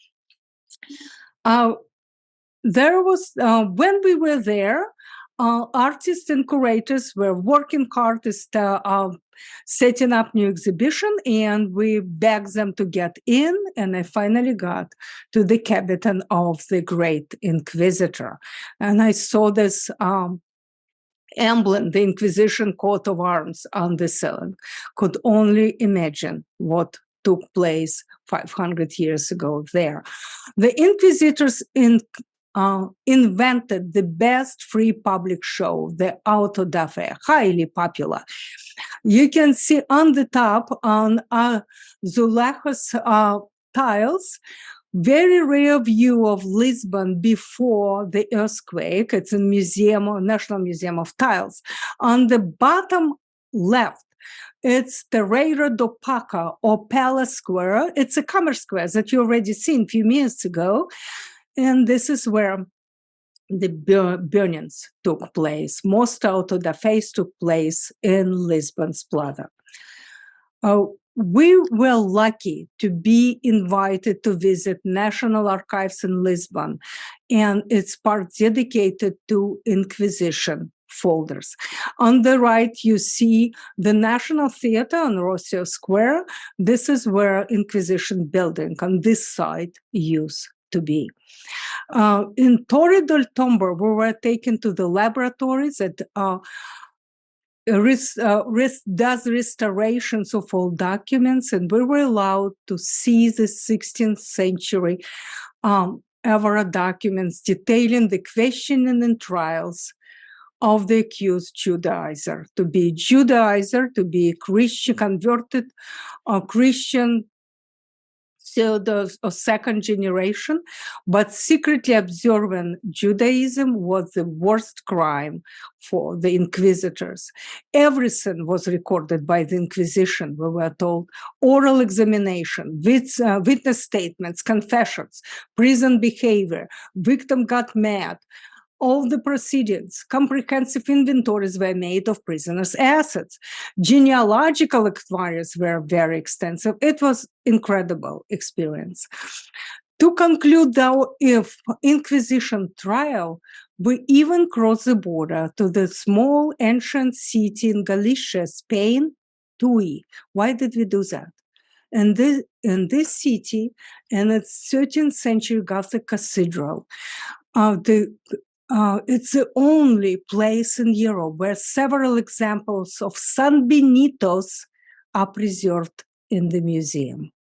A: There was, when we were there, artists and curators were working hard setting up new exhibition, and we begged them to get in, and I finally got to the cabinet of the Great Inquisitor. And I saw this emblem, the Inquisition coat of arms on the ceiling. Could only imagine what took place 500 years ago there. The Inquisitors invented the best free public show, the auto da fe, highly popular. You can see on the top, on Zuleika's tiles, very rare view of Lisbon before the earthquake. It's in National Museum of Tiles. On the bottom left, it's the Reira do Paca, or Palace Square. It's a commerce square that you already seen a few minutes ago. And this is where the burnings took place. Most auto da fe took place in Lisbon's Plaza. We were lucky to be invited to visit National Archives in Lisbon, and it's part dedicated to Inquisition folders. On the right, you see the National Theater on Rocio Square. This is where Inquisition building on this side used to be. In Torre del Tombo, we were taken to the laboratories that does restorations of all documents, and we were allowed to see the 16th century Évora documents detailing the questioning and trials of the accused Judaizer. To be Judaizer, to be Christian, converted Christian, so the second generation, but secretly observing Judaism was the worst crime for the inquisitors. Everything was recorded by the Inquisition, we were told. Oral examination, witness statements, confessions, prison behavior, victim got mad. All the proceedings, comprehensive inventories were made of prisoners' assets. Genealogical inquiries were very extensive. It was incredible experience. To conclude, though, if Inquisition trial, we even crossed the border to the small ancient city in Galicia, Spain, Tui. Why did we do that? And in this city, in its 13th century Gothic cathedral, it's the only place in Europe where several examples of San Benitos are preserved in the museum.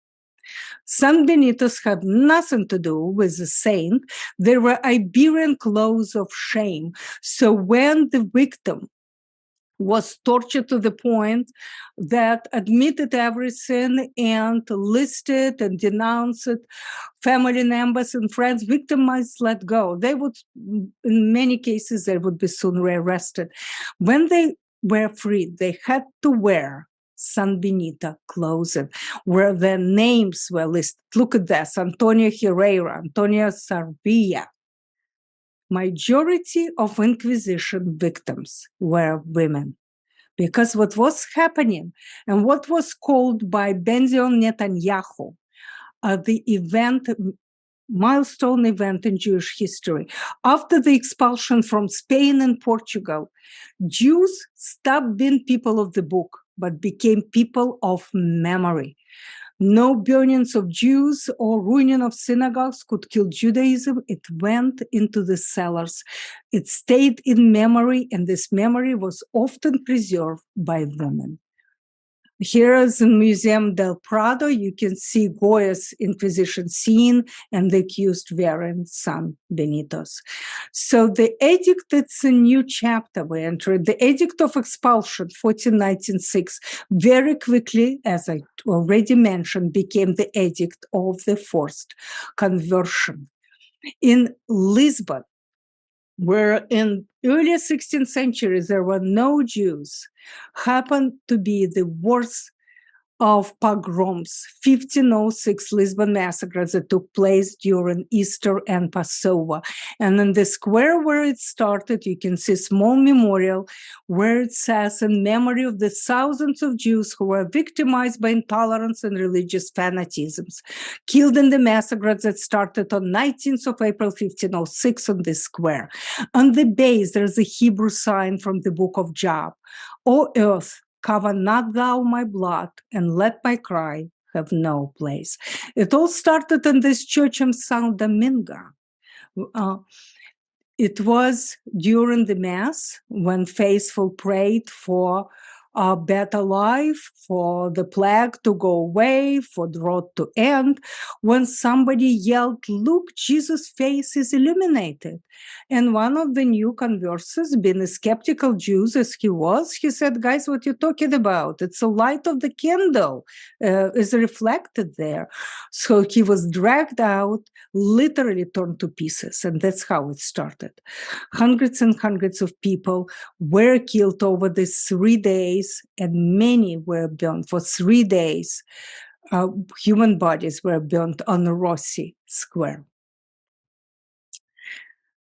A: San Benitos had nothing to do with the saint. They were Iberian clothes of shame. So when the victim was tortured to the point that admitted everything and listed and denounced family members and friends, victims let go. They would, in many cases, they would be soon rearrested. When they were freed, they had to wear San Benito clothing, where their names were listed. Look at this: Antonio Herrera, Antonio Sarvia. Majority of Inquisition victims were women, because what was happening and what was called by Benzion Netanyahu the milestone event in Jewish history. After the expulsion from Spain and Portugal, Jews stopped being people of the book, but became people of memory. No burnings of Jews or ruining of synagogues could kill Judaism. It went into the cellars. It stayed in memory, and this memory was often preserved by women. Here is in Museum del Prado, you can see Goya's Inquisition scene and the accused wearing San Benitos. So the edict, it's a new chapter we entered. The Edict of Expulsion, 1496, very quickly, as I already mentioned, became the Edict of the Forced Conversion. In Lisbon, where in early 16th century there were no Jews, happened to be the worst of pogroms, 1506 Lisbon massacres that took place during Easter and Passover. And in the square where it started, you can see a small memorial where it says, in memory of the thousands of Jews who were victimized by intolerance and religious fanaticisms, killed in the massacres that started on 19th of April, 1506 on this square. On the base, there's a Hebrew sign from the book of Job. O earth, cover not thou my blood, and let my cry have no place. It all started in this church in San Domingo. It was during the Mass when faithful prayed for a better life, for the plague to go away, for drought to end, when somebody yelled, "Look, Jesus' face is illuminated." And one of the new converts, being a skeptical Jew as he was, he said, "Guys, what you talking about? It's the light of the candle is reflected there." So he was dragged out, literally torn to pieces, and that's how it started. Hundreds and hundreds of people were killed over these 3 days, and many were burned for 3 days. Human bodies were burned on Rossi Square.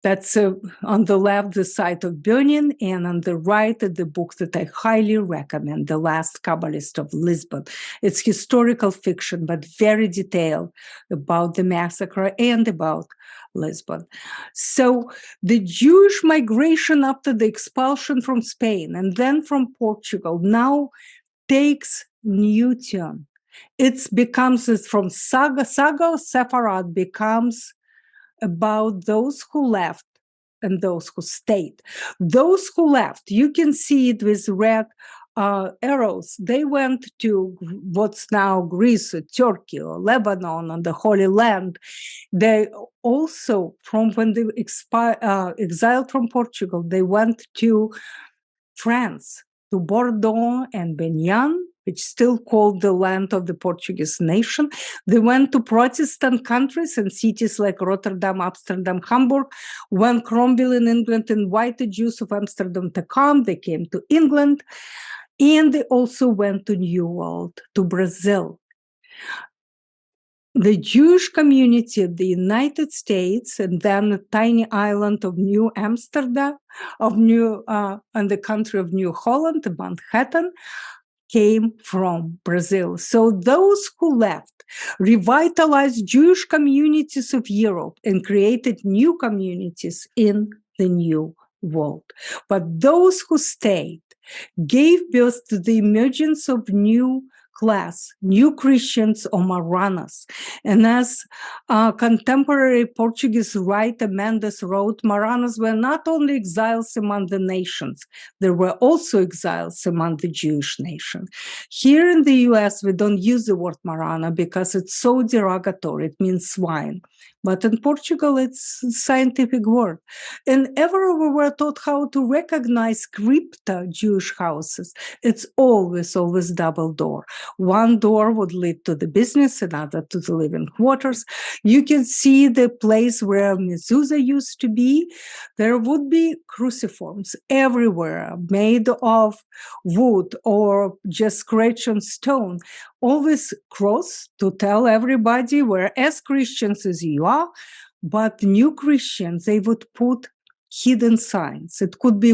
A: That's on the left, the site of burning, and on the right, the book that I highly recommend, The Last Kabbalist of Lisbon. It's historical fiction, but very detailed about the massacre and about Lisbon. So the Jewish migration after the expulsion from Spain and then from Portugal now takes new turn. It becomes from saga of Sepharad becomes about those who left and those who stayed. Those who left, you can see it with red arrows. They went to what's now Greece, or Turkey, or Lebanon, on the Holy Land. They also, from when they exiled from Portugal, they went to France, to Bordeaux and Benin, which is still called the land of the Portuguese nation. They went to Protestant countries and cities like Rotterdam, Amsterdam, Hamburg. When Cromwell in England invited Jews of Amsterdam to come, they came to England. And they also went to New World, to Brazil. The Jewish community of the United States, and then the tiny island of New Amsterdam, and the country of New Holland, Manhattan, came from Brazil. So those who left revitalized Jewish communities of Europe and created new communities in the New World. But those who stayed gave birth to the emergence of new class, new Christians or Maranas. And as contemporary Portuguese writer Mendes wrote, Maranas were not only exiles among the nations, there were also exiles among the Jewish nation. Here in the US, we don't use the word Marana because it's so derogatory, it means swine. But in Portugal, it's a scientific word. And ever we were taught how to recognize crypta Jewish houses. It's always double door. One door would lead to the business, another to the living quarters. You can see the place where mezuzah used to be. There would be cruciforms everywhere, made of wood or just scratched on stone. Always cross to tell everybody we're as Christians as you are, but new Christians, they would put hidden signs. It could be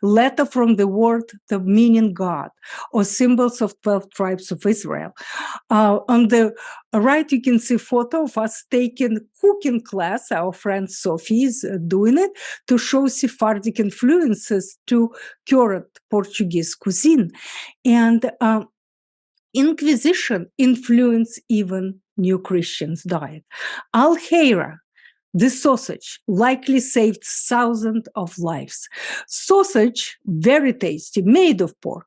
A: letter from the word, the meaning God, or symbols of 12 tribes of Israel. On the right, you can see a photo of us taking cooking class. Our friend Sophie is doing it to show Sephardic influences to current Portuguese cuisine. And Inquisition influenced even new Christians' diet. Alheira, This sausage likely saved thousands of lives. Sausage, very tasty, made of pork,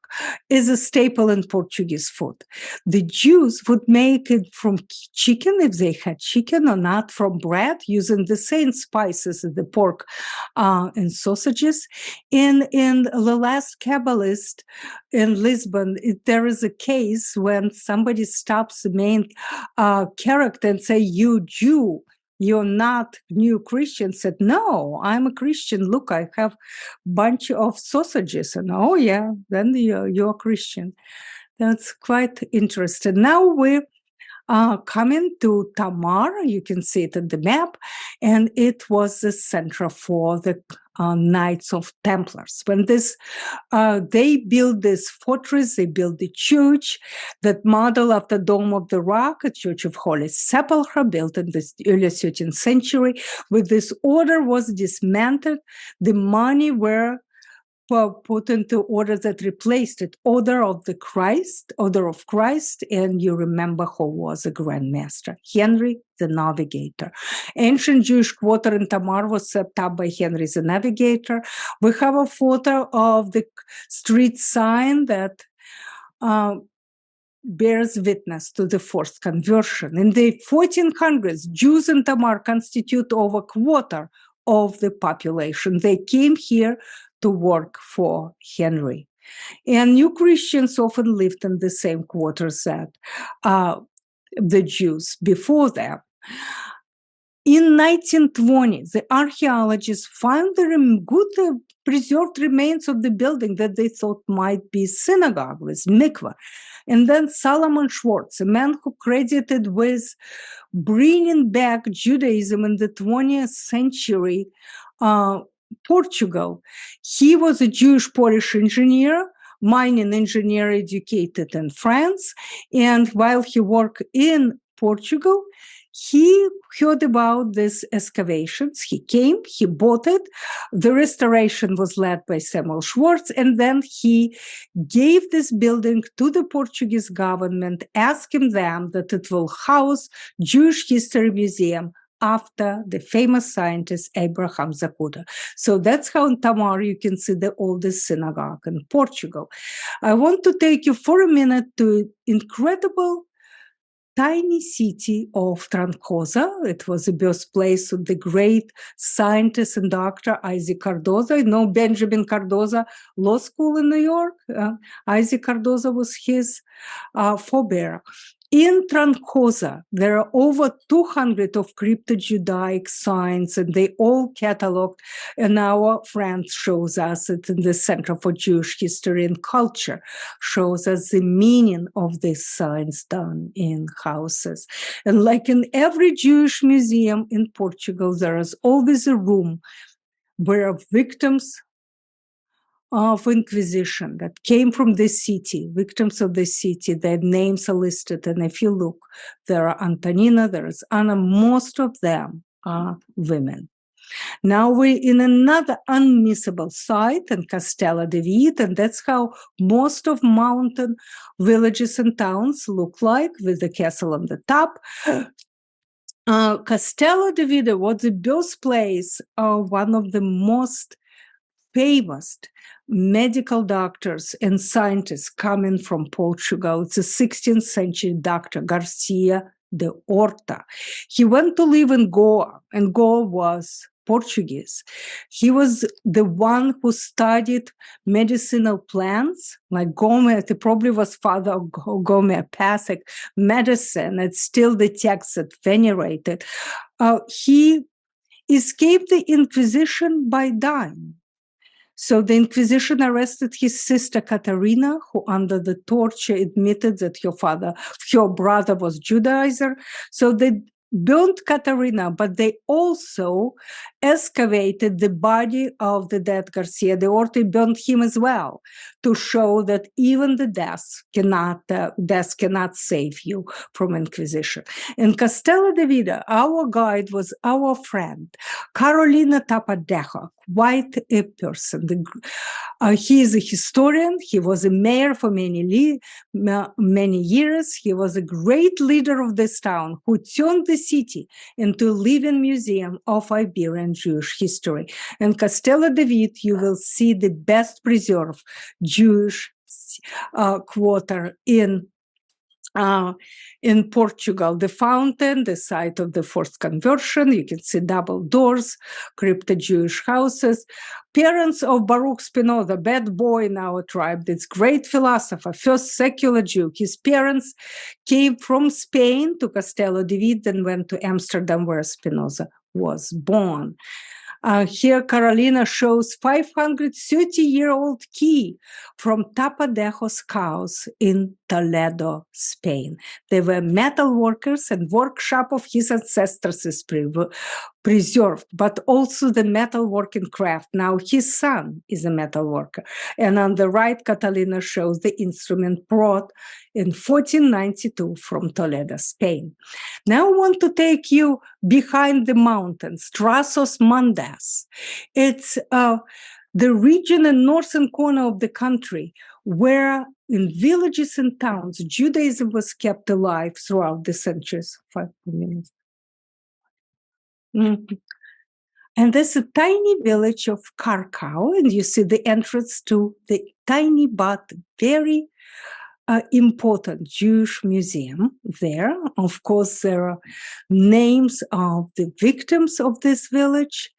A: is a staple in Portuguese food. The Jews would make it from chicken, if they had chicken, or not from bread, using the same spices as the pork and sausages. In the last Kabbalist in Lisbon, there is a case when somebody stops the main character and say, "You Jew, you're not new Christian." Said, "No, I'm a Christian. Look, I have a bunch of sausages." And, "Oh yeah, then you're Christian." That's quite interesting. Now we're coming to Tamar. You can see it in the map. And it was the center for the Knights of Templars. When they built this fortress, they built the church that model after Dome of the Rock, a church of Holy Sepulchre, built in the early 13th century. With this order was dismantled, the money were put into order that replaced it, Order of Christ, and you remember who was a Grand Master, Henry the Navigator. Ancient Jewish quarter in Tamar was set up by Henry the Navigator. We have a photo of the street sign that bears witness to the forced conversion. In the 1400s, Jews in Tamar constitute over a quarter of the population. They came here to work for Henry. And new Christians often lived in the same quarters that the Jews before them. In 1920, the archaeologists found the good preserved remains of the building that they thought might be synagogue with mikveh. And then Solomon Schwartz, a man who credited with bringing back Judaism in the 20th century, Portugal. He was a Jewish Polish engineer, mining engineer educated in France. And while he worked in Portugal, he heard about these excavations. He came, he bought it. The restoration was led by Samuel Schwartz, and then he gave this building to the Portuguese government, asking them that it will house Jewish History Museum after the famous scientist Abraham Zacuda. So that's how in Tamar you can see the oldest synagogue in Portugal. I want to take you for a minute to incredible tiny city of Trancosa. It was the birthplace of the great scientist and doctor Isaac Cardoza. You know Benjamin Cardoza Law School in New York? Isaac Cardoza was his forebear. In Trancosa, there are over 200 of crypto-Judaic signs, and they all cataloged, and our friend shows us it in the Center for Jewish History and Culture, shows us the meaning of these signs done in houses. And like in every Jewish museum in Portugal, there is always a room where victims of Inquisition that came from the city, victims of the city, their names are listed. And if you look, there are Antonina, there is Anna, most of them are women. Now we're in another unmissable site in Castella de Vite, and that's how most of mountain villages and towns look like, with the castle on the top. Castella de Vite was the birthplace of one of the most famous medical doctors and scientists coming from Portugal. It's a 16th century doctor, Garcia de Horta. He went to live in Goa, and Goa was Portuguese. He was the one who studied medicinal plants, like Gomez. It probably was father of homeopathic medicine. It's still the text that venerated. He escaped the Inquisition by dying. So the Inquisition arrested his sister Katerina, who under the torture admitted that her brother was Judaizer. So they burned Katerina, but they also excavated the body of the dead Garcia de Orta, burned him as well, to show that even the death cannot save you from Inquisition. In Castello de Vida, our guide was our friend, Carolina Tapadejo, quite a person. He is a historian. He was a mayor for many years. He was a great leader of this town who turned the city into a living museum of Iberian Jewish history. In Castello de Vida, you will see the best preserved Jewish quarter in Portugal. The fountain, the site of the forced conversion, you can see double doors, crypto Jewish houses. Parents of Baruch Spinoza, bad boy in our tribe, this great philosopher, first secular Jew. His parents came from Spain to Castello de Vida and went to Amsterdam, where Spinoza was born. Here, Carolina shows 530-year-old key from Tapadejo's house in Toledo, Spain. They were metal workers, and workshop of his ancestors is preserved, but also the metalworking craft. Now his son is a metal worker. And on the right, Catalina shows the instrument brought in 1492 from Toledo, Spain. Now I want to take you behind the mountains, Trasos Montes. It's the region and northern corner of the country where in villages and towns, Judaism was kept alive throughout the centuries. 5 minutes. And there's a tiny village of Kharkov, and you see the entrance to the tiny but very important Jewish museum there. Of course, there are names of the victims of this village.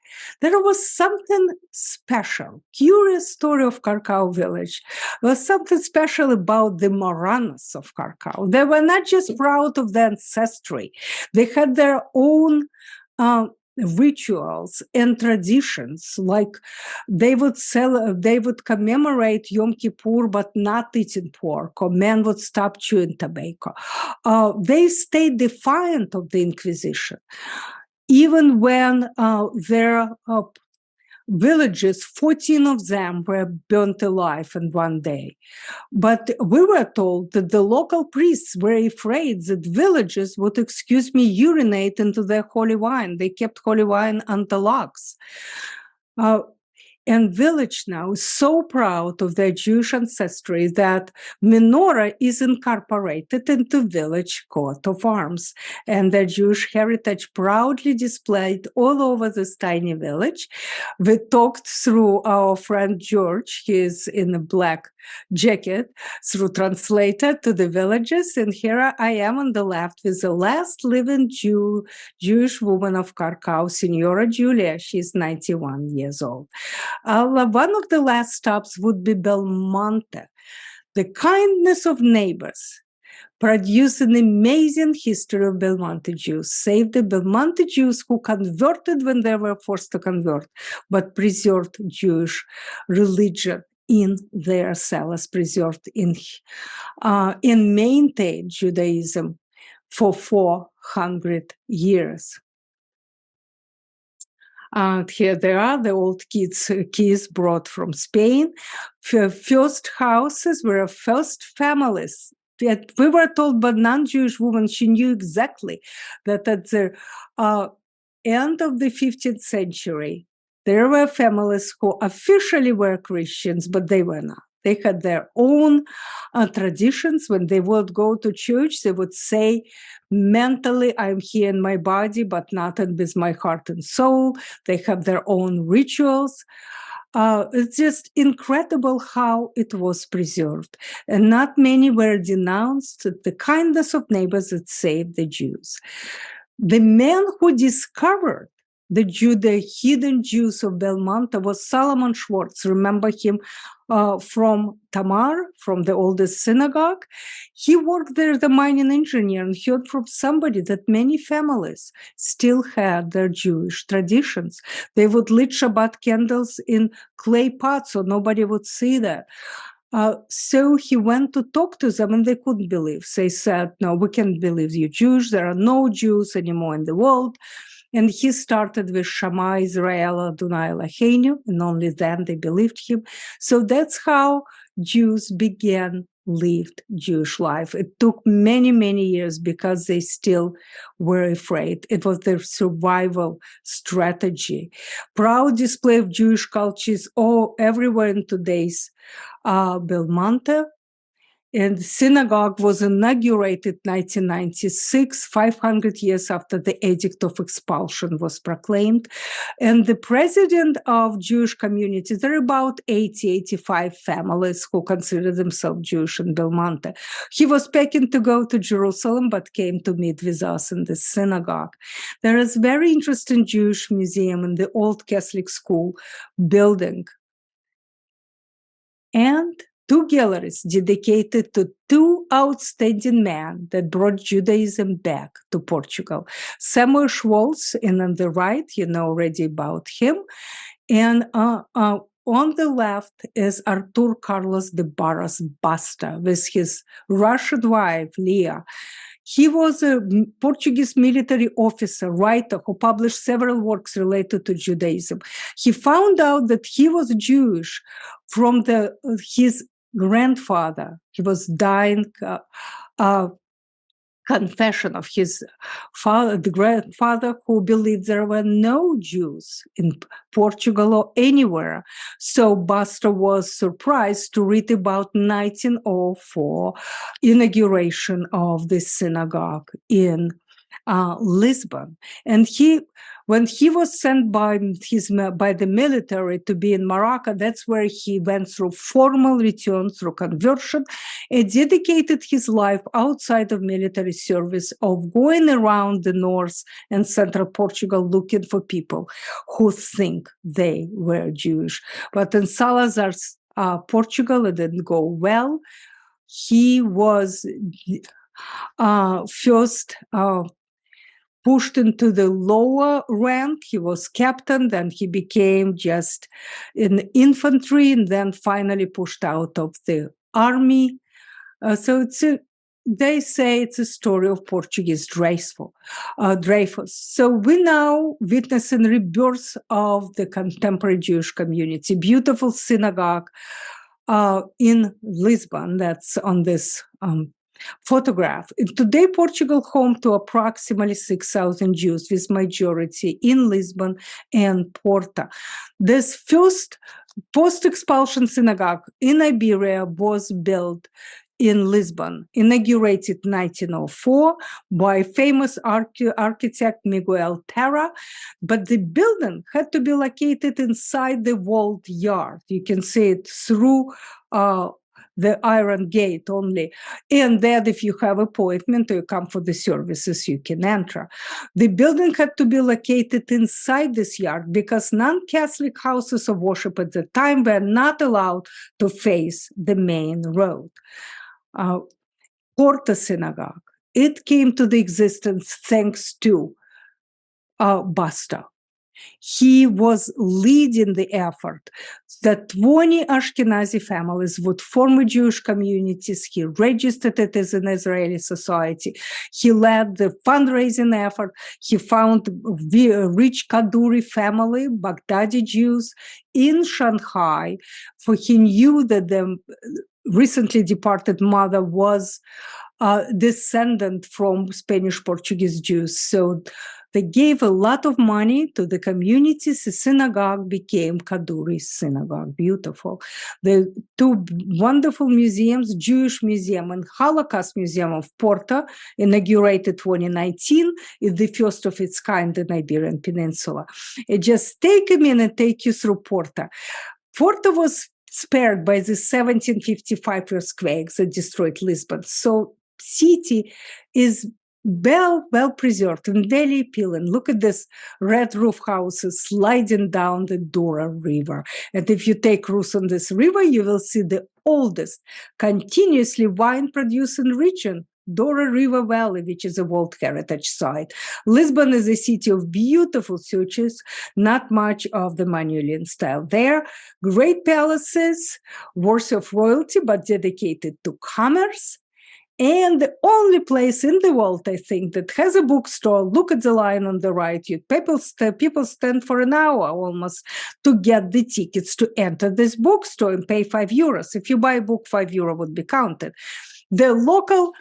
A: There was something special, curious story of Kharkov village. There was something special about the Moranas of Kharkov. They were not just proud of their ancestry. They had their own rituals and traditions, like they would commemorate Yom Kippur, but not eating pork, or men would stop chewing tobacco. They stayed defiant of the Inquisition, even when their villages, 14 of them were burnt alive in one day. But we were told that the local priests were afraid that villagers would, urinate into their holy wine. They kept holy wine under locks. And village now is so proud of their Jewish ancestry that menorah is incorporated into village coat of arms, and their Jewish heritage proudly displayed all over this tiny village. We talked through our friend George, he is in a black jacket, through translator to the villages, and here I am on the left with the last living Jewish woman of Kharkov, Signora Julia. She's 91 years old. One of the last stops would be Belmonte. The kindness of neighbors produced an amazing history of Belmonte Jews, save the Belmonte Jews who converted when they were forced to convert, but preserved Jewish religion in their cellars, preserved in maintained Judaism for 400 years. Here they are, the old keys brought from Spain. First houses were first families. We were told by non-Jewish woman, she knew exactly that at the end of the 15th century, there were families who officially were Christians, but they were not. They had their own traditions. When they would go to church, they would say, mentally, I'm here in my body, but not with my heart and soul. They have their own rituals. It's just incredible how it was preserved. And not many were denounced. The kindness of neighbors that saved the Jews. The man who discovered the hidden Jews of Belmonte was Solomon Schwartz. Remember him from Tamar, from the oldest synagogue? He worked there as a mining engineer and heard from somebody that many families still had their Jewish traditions. They would lit Shabbat candles in clay pots so nobody would see that. So he went to talk to them and they couldn't believe. They said, no, we can't believe you Jews. There are no Jews anymore in the world. And he started with Shama Israel Adonai Eloheinu, and only then they believed him. So that's how Jews lived Jewish life. It took many, many years because they still were afraid. It was their survival strategy. Proud display of Jewish culture is everywhere in today's Belmonte. And the synagogue was inaugurated 1996, 500 years after the Edict of Expulsion was proclaimed. And the president of Jewish communities, there are about 80, 85 families who consider themselves Jewish in Belmonte. He was packing to go to Jerusalem, but came to meet with us in the synagogue. There is a very interesting Jewish museum in the old Catholic school building. And 2 galleries dedicated to 2 outstanding men that brought Judaism back to Portugal. Samuel Schwartz, and on the right, you know already about him. And on the left is Artur Carlos de Barros Basta with his Russian wife, Leah. He was a Portuguese military officer, writer, who published several works related to Judaism. He found out that he was Jewish from his grandfather. He was dying confession of his father, the grandfather, who believed there were no Jews in Portugal or anywhere. So Basta was surprised to read about 1904 inauguration of the synagogue in Lisbon. And when he was sent by the military to be in Morocco, that's where he went through formal return, through conversion, and dedicated his life outside of military service of going around the north and central Portugal looking for people who think they were Jewish. But in Salazar's Portugal, it didn't go well. He was first pushed into the lower rank. He was captain, then he became just in infantry, and then finally pushed out of the army. They say it's a story of Portuguese Dreyfus. So we now witness a rebirth of the contemporary Jewish community. Beautiful synagogue in Lisbon that's on this photograph. Today, Portugal home to approximately 6,000 Jews, with majority in Lisbon and Porto. This first post-expulsion synagogue in Iberia was built in Lisbon, inaugurated 1904 by famous architect Miguel Terra, but the building had to be located inside the walled yard. You can see it through the iron gate only, and that if you have appointment or you come for the services, you can enter. The building had to be located inside this yard because non-Catholic houses of worship at the time were not allowed to face the main road. Porta Synagogue, it came to the existence thanks to Basta. He was leading the effort that 20 Ashkenazi families would form Jewish communities. He registered it as an Israeli society. He led the fundraising effort. He found a rich Kaduri family, Baghdadi Jews, in Shanghai, for he knew that the recently departed mother was descendant from Spanish Portuguese Jews. So they gave a lot of money to the communities. The synagogue became Kaduri Synagogue. Beautiful. The 2 wonderful museums, Jewish Museum and Holocaust Museum of Porto, inaugurated 2019, is the first of its kind in Iberian Peninsula. Just take a minute, take you through Porto. Porto was spared by the 1755 earthquakes that destroyed Lisbon. So city is well preserved and very appealing. Look at this red roof houses sliding down the Dora River. And if you take cruise on this river, you will see the oldest continuously wine-producing region, Dora River Valley, which is a World Heritage Site. Lisbon is a city of beautiful churches, not much of the Manuelian style there. Great palaces, worthy of royalty, but dedicated to commerce. And the only place in the world, I think, that has a bookstore. Look at the line on the right. People stand for an hour almost to get the tickets to enter this bookstore and pay €5. If you buy a book, €5 would be counted. The local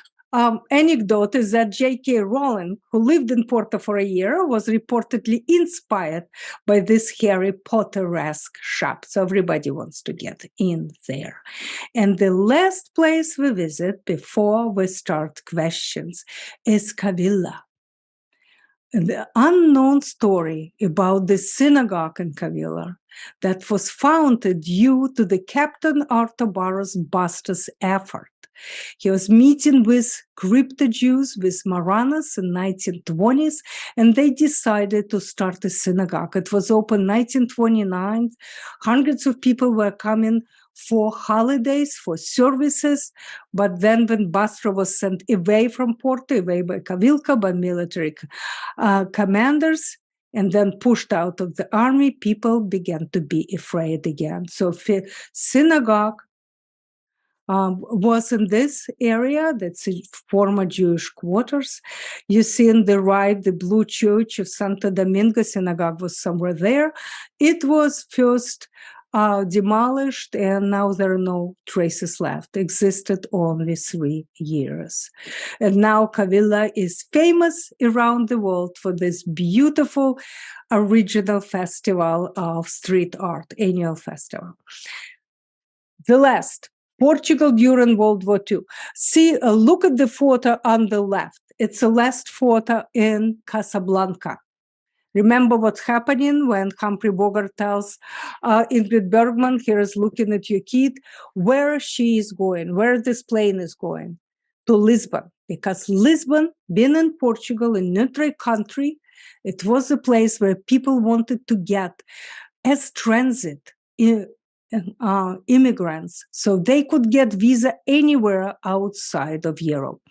A: anecdote is that J.K. Rowling, who lived in Porto for a year, was reportedly inspired by this Harry Potter-esque shop. So everybody wants to get in there. And the last place we visit before we start questions is Kavila. The unknown story about the synagogue in Kavila that was founded due to the Captain Arthur Burroughs Buster's effort. He was meeting with crypto Jews, with Marranas in 1920s, and they decided to start a synagogue. It was open 1929. Hundreds of people were coming for holidays, for services. But then when Basra was sent away from Porto, away by Kavilka, by military commanders, and then pushed out of the army, people began to be afraid again. So synagogue was in this area, that's former Jewish quarters. You see on the right, the blue church of Santo Domingo synagogue was somewhere there. It was first demolished, and now there are no traces left. Existed only 3 years. And now Kavila is famous around the world for this beautiful original festival of street art, annual festival. The last, Portugal during World War II. See, look at the photo on the left. It's the last photo in Casablanca. Remember what's happening when Humphrey Bogart tells Ingrid Bergman, here is looking at your kid, where she is going, where this plane is going, to Lisbon. Because Lisbon, being in Portugal, a neutral country, it was a place where people wanted to get as transit immigrants, so they could get visa anywhere outside of Europe.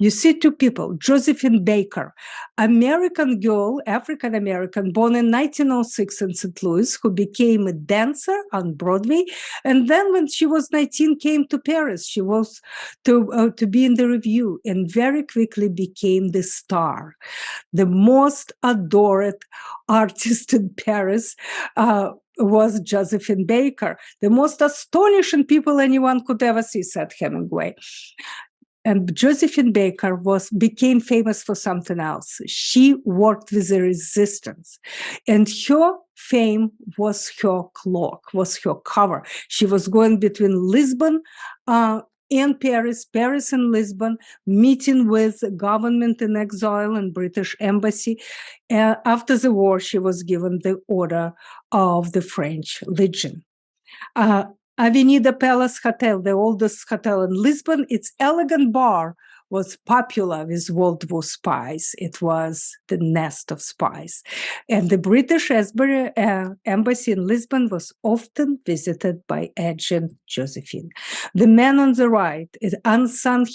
A: You see two people, Josephine Baker, American girl, African-American, born in 1906 in St. Louis, who became a dancer on Broadway. And then when she was 19, came to Paris. She was to be in the review and very quickly became the star. The most adored artist in Paris was Josephine Baker. The most astonishing people anyone could ever see, said Hemingway. And Josephine Baker became famous for something else. She worked with the resistance. And her fame was her cloak, was her cover. She was going between Lisbon and Paris and Lisbon, meeting with government in exile and British embassy. After the war, she was given the Order of the French Legion. Avenida Palace Hotel, the oldest hotel in Lisbon, its elegant bar was popular with World War spies. It was the nest of spies. And the British embassy in Lisbon was often visited by Agent Josephine. The man on the right is unsung